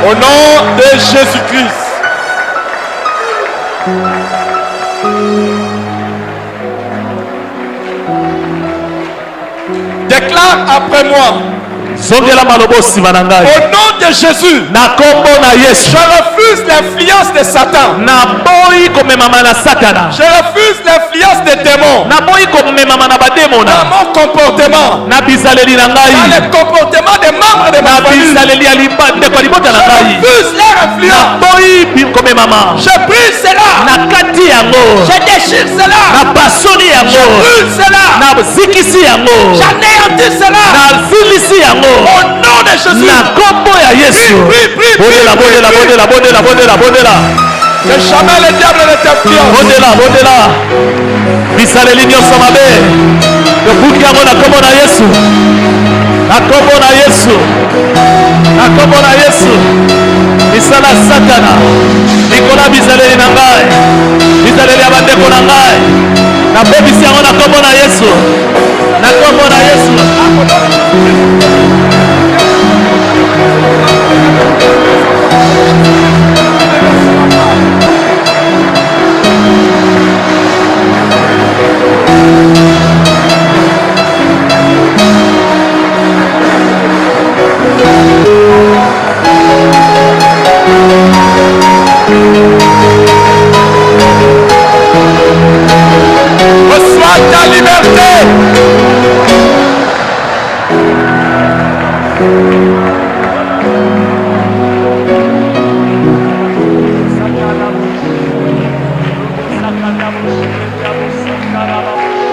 Au nom de Jésus-Christ. Déclare après moi. Au nom de Jésus, je refuse l'influence de Satan. Je refuse l'influence des démons dans mon comportement, dans le comportement des membres de ma famille. Je refuse leur influence. Je brise cela. Je déchire cela. Je brûle cela. J'anéantis cela. Au nom de Jésus. Que jamais le diable ne t'influence. Misala Satana, Nicolas Bizaleli na ngai, Bizaleli ya bandeko na ngai, na bebisi yango na kombo na Yesu, na kombo na Yesu. Reçois ta liberté.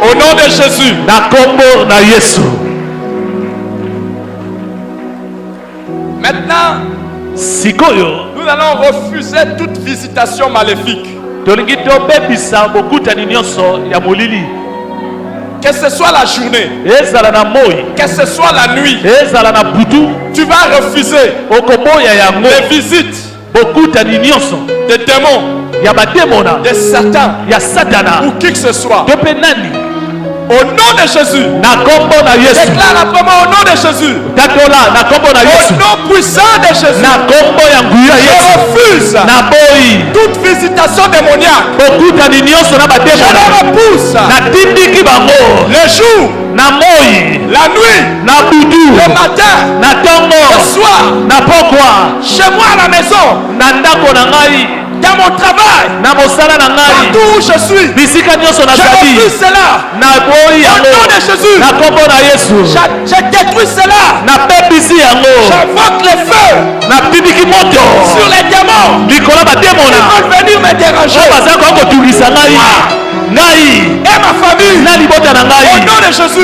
Au nom de Jésus. Na kombo na Yesu. Maintenant, sikoyo, nous allons refuser toute visitation maléfique. Que ce soit la journée, que ce soit la nuit, tu vas refuser les visites des démons, de Satan, ou qui que ce soit. Au nom de Jésus, déclare après moi au nom de Jésus, au nom puissant de Jésus, je refuse toute visitation démoniaque, je les repousse. Le jour, la nuit, le matin, le soir, chez moi à la maison, dans mon travail, partout où je suis, je refuse cela. Au nom de Jésus, je détruis cela. J'invoque le feu sur les démons qui veulent venir me déranger. Et ma famille, au nom de Jésus,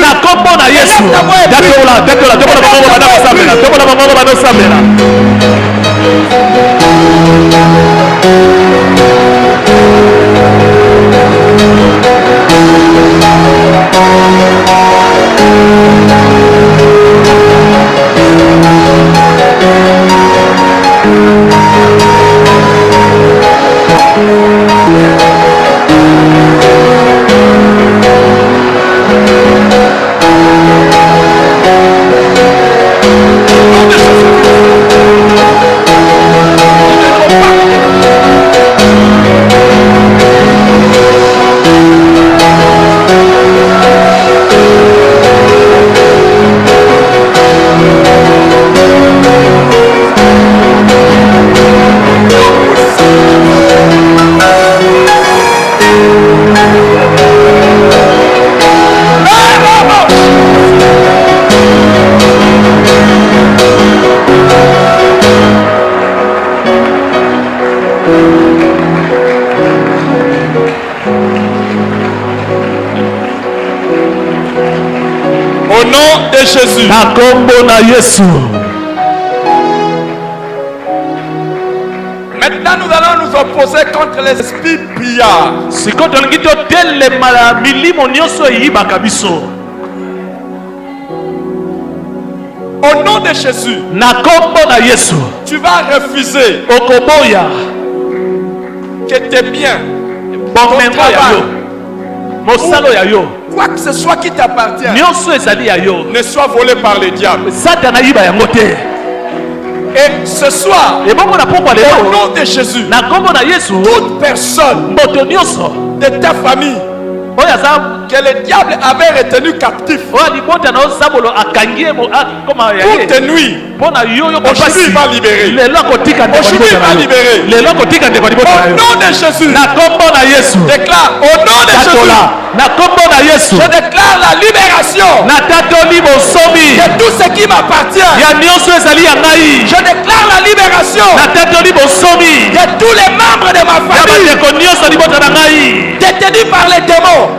Jésus. Maintenant, nous allons nous opposer contre les esprits pillards. Au nom de Jésus, tu vas refuser que tes biens, ton travail, quoi que ce soit qui t'appartient, ne soit volé par le diable. Et ce soir, au nom de Jésus, toute personne de ta famille que le diable avait retenu captif pour tes nuits, aujourd'hui il va libérer. Aujourd'hui il va libérer. Au nom de Jésus, déclare au nom de Jésus, je déclare la libération de tout ce qui m'appartient. Je déclare la libération de tous les membres de ma famille détenus par les démons,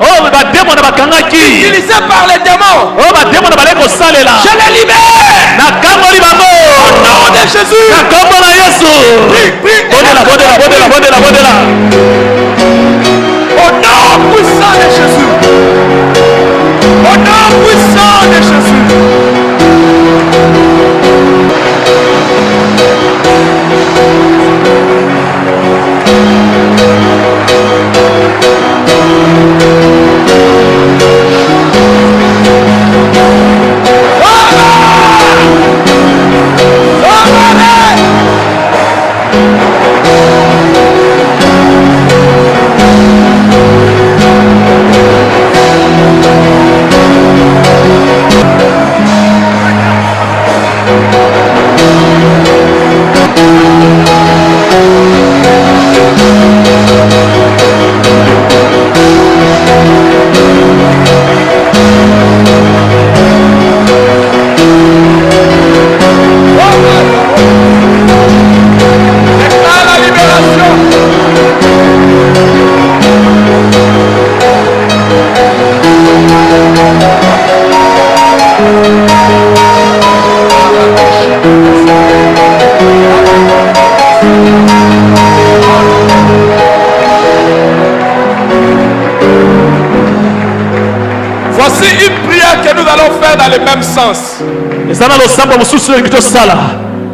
utilisés par les démons. Je les libère au nom de Jésus. Au nom puissant de Jésus. Au nom puissant de Jésus. Voici une prière que nous allons faire dans le même sens.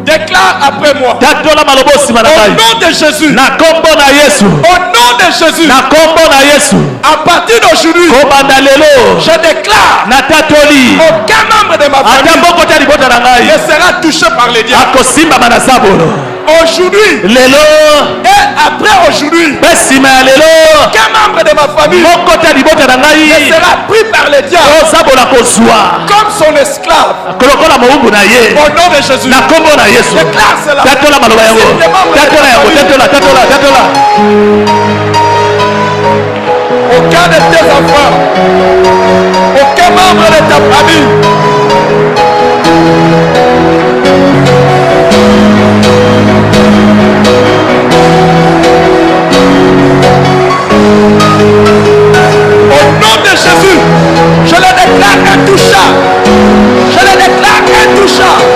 Déclare après moi. Au nom de Jésus. Au nom de Jésus. À partir d'aujourd'hui, je déclare aucun membre de ma famille ne sera touché par les diables. aujourd'hui lelo et après aujourd'hui, besima ya lelo aucun membre de ma famille moko te libota na ne ngai sera pris par le diable ozabola kozwa comme son esclave. lokola mowumbu na ye Au nom de Jésus, na kombo na yesu déclare cela. tatola maloba yango tatola yango tatola Aucun de tes enfants, aucun membre de ta famille au nom de Jésus, je le déclare intouchable. Je le déclare intouchable.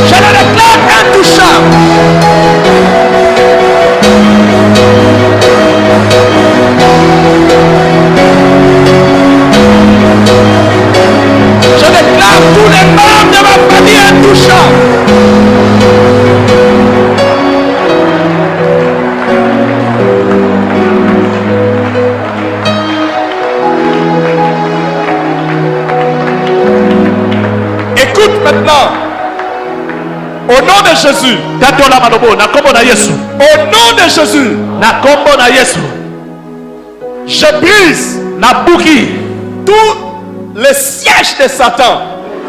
Je le déclare intouchable. Je déclare tous les membres de ma famille intouchables. Écoute maintenant. Au nom de Jésus. tatola malobo na kombo na yesu Au nom de Jésus. na kombo na yesu Je brise nabuki tous les sièges de Satan.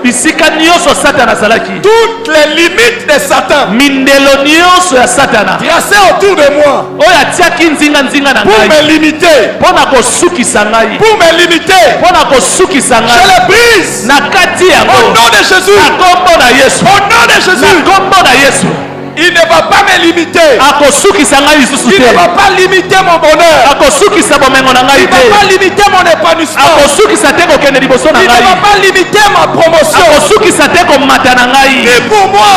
bisika nyonso satana azalaki Toutes les limites de Satan. mindelo nyonso ya satana Tracées autour de moi. oyo atiaki nzinga na Pour ngai me limiter. mpo na kosukisa ngai Pour me limiter. mpo na kosukisa Je ngai le brise. na kati Au yango nom de Jésus. na kombo na yesu Au nom de na Jésus. kombo na yesu Il ne va pas me limiter. akosukisa ngai lisusu Il te ne va pas limiter mon bonheur. akosukisa bomengo na ngai Il ne va te pas limiter mon épanouissement. akosukisa te kokende liboso na Il ne ngai va pas limiter ma promotion. akosukisa te komata na ngai Ni pour moi,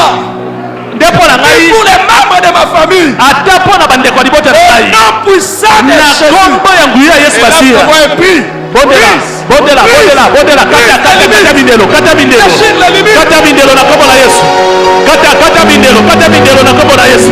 nde mpo na ni ngai pour les membres de ma famille. ata mpo na bandeko ya libota na Au ngai nom puissant de na Jésus. kombo ya nguya ya yesu Et là, masiya je vois un prix. bondela kata mindelo kata mindelo na kombo na yesu kata mindelo na kombo na yesu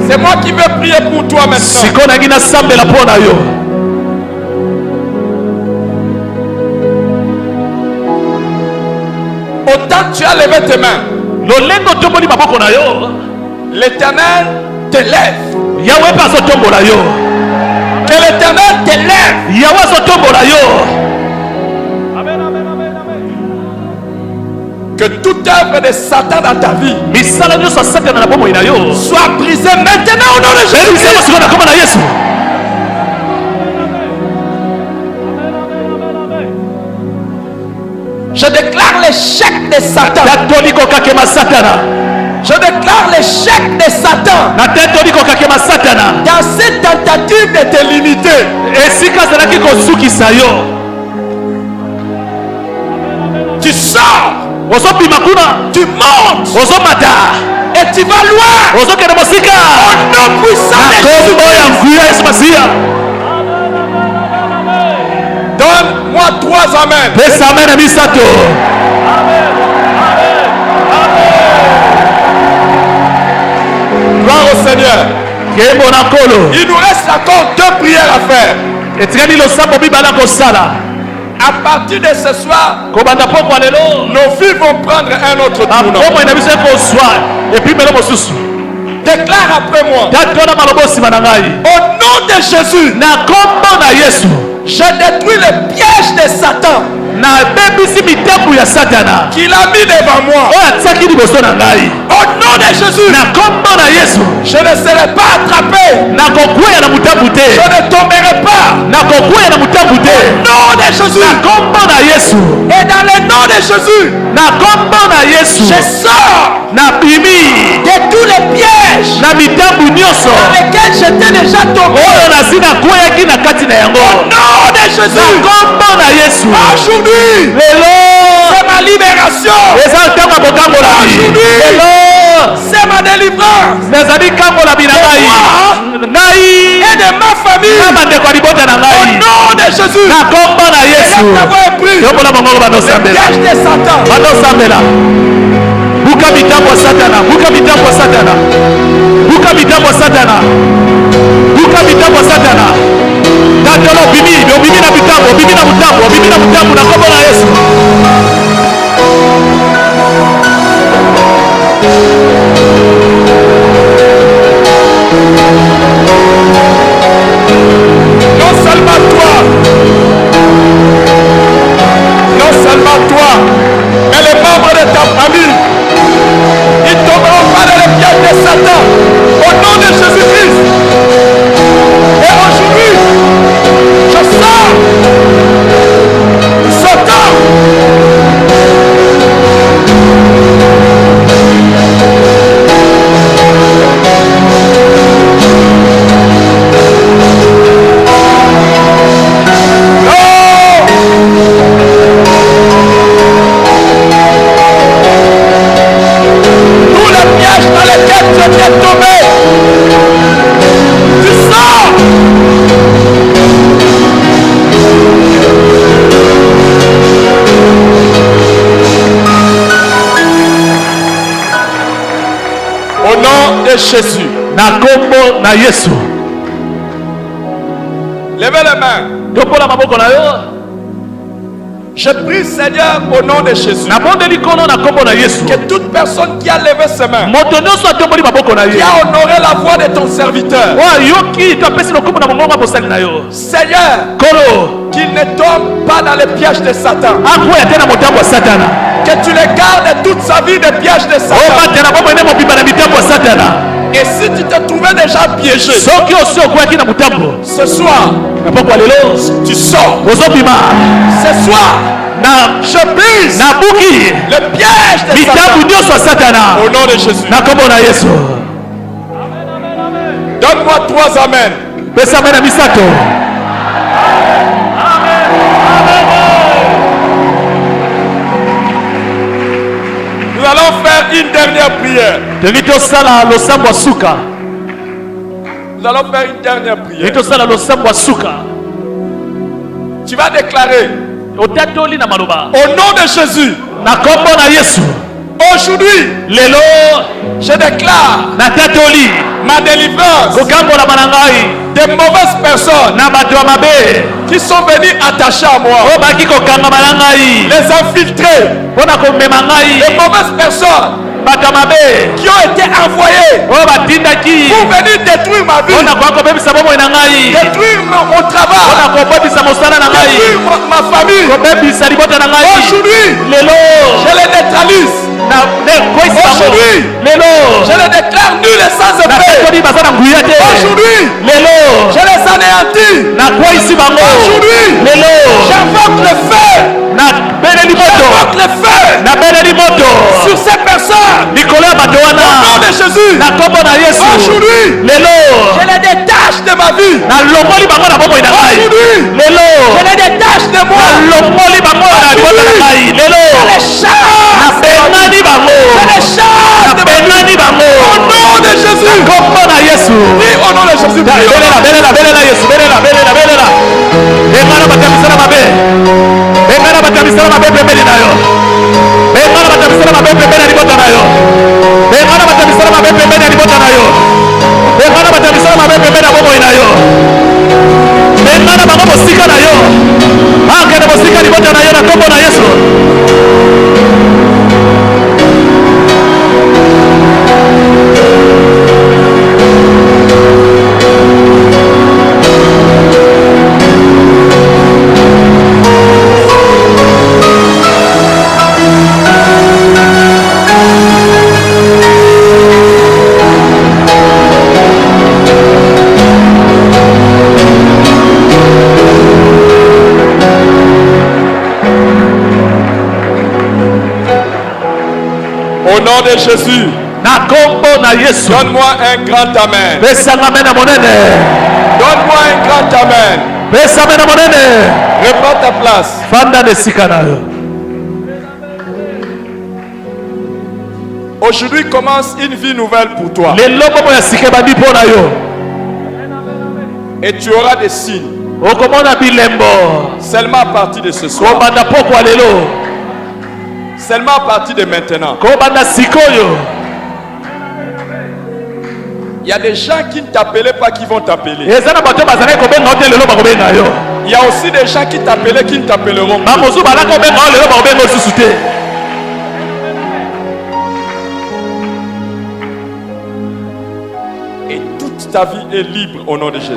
C'est moi qui veux prier pour toi maintenant. Autant tu as levé tes mains, l'Éternel te lève. Que l'Éternel te lève. Que toute œuvre de Satan dans ta vie soit brisée maintenant au nom de Jésus. Je déclare l'échec de Satan. Je déclare l'échec de Satan dans cette tentative de te limiter. Tu sors, tu montes et tu vas loin. Au nom puissant de Jésus. Donne-moi 3 amen. Gloire au Seigneur. Il nous reste encore 2 prières à faire. À partir de ce soir, nos vies vont prendre un autre tournant. Déclare après moi. Au nom de Jésus, je détruis le piège de Satan qu'il a mis devant moi. Au nom de Jésus, je ne serai pas attrapé. Je ne tomberai pas. Au nom de Jésus. Et dans le nom de Jésus, je sors de tous les pièges dans lesquels j'étais déjà tombé. Au nom de Jésus. Aujourd'hui, c'est ma libération. Aujourd'hui, c'est ma délivrance. Et de ma famille. Au nom de Jésus. Le piège de Satan. Buka mitambo Satana. Buka mitambo Satana. Buka mitambo Satana. Buka mitambo Satana. Tatolo bibi na mitambo, bibi na mutambo na kombo na Yesu. Non seulement toi, mais les membres de ta famille, ils ne tomberont pas dans les pièges de Satan. Au nom de Jésus-Christ. Et aujourd'hui, je sors Satan. Jésus. Levez les mains. Je prie, Seigneur, au nom de Jésus, que toute personne qui a levé ses mains, qui a honoré la voix de ton serviteur, Seigneur, qu'il ne tombe pas dans les pièges de Satan, que tu les gardes toute sa vie des pièges de Satan. Et si tu te trouvais déjà piégé, ce soir, tu sors. Ce soir, je brise le piège de Satan. Au nom de Jésus. Donne-moi 3 amen. Nous allons faire une dernière prière. Nous allons faire une dernière prière. Tu vas déclarer au nom de Jésus. Aujourd'hui, je déclare ma délivrance des mauvaises personnes qui sont venues attachées à moi, les infiltrés, les mauvaises personnes qui ont été envoyés pour venir détruire ma vie, détruire mon travail, détruire ma famille. Aujourd'hui, je les neutralise. Aujourd'hui, je les déclare nuls et sans effet. Aujourd'hui, je les anéantis. Aujourd'hui, j'invoque le feu. J'invoque le feu sur ces personnes. Au nom de Jésus. Aujourd'hui, je les détache de ma vie. Aujourd'hui, je les détache de moi. Je les chasse. Au nom de Jésus. Dis au nom de Jésus. Bengana batamisana mabe pembeni ya libota nayo. babe pembeni ya bomoi na yo. Benga na bango mosika na yo. Akende mosika libota na yo na kombo na Yesu. Au nom de Jésus, donne-moi un grand amen. Donne-moi un grand amen. Reprends ta place. Aujourd'hui commence une vie nouvelle pour toi. Et tu auras des signes. Seulement à partir de ce soir. Seulement à partir de maintenant. Il y a des gens qui ne t'appelaient pas qui vont t'appeler. Il y a aussi des gens qui t'appelaient qui ne t'appelleront pas. Et toute ta vie est libre au nom de Jésus.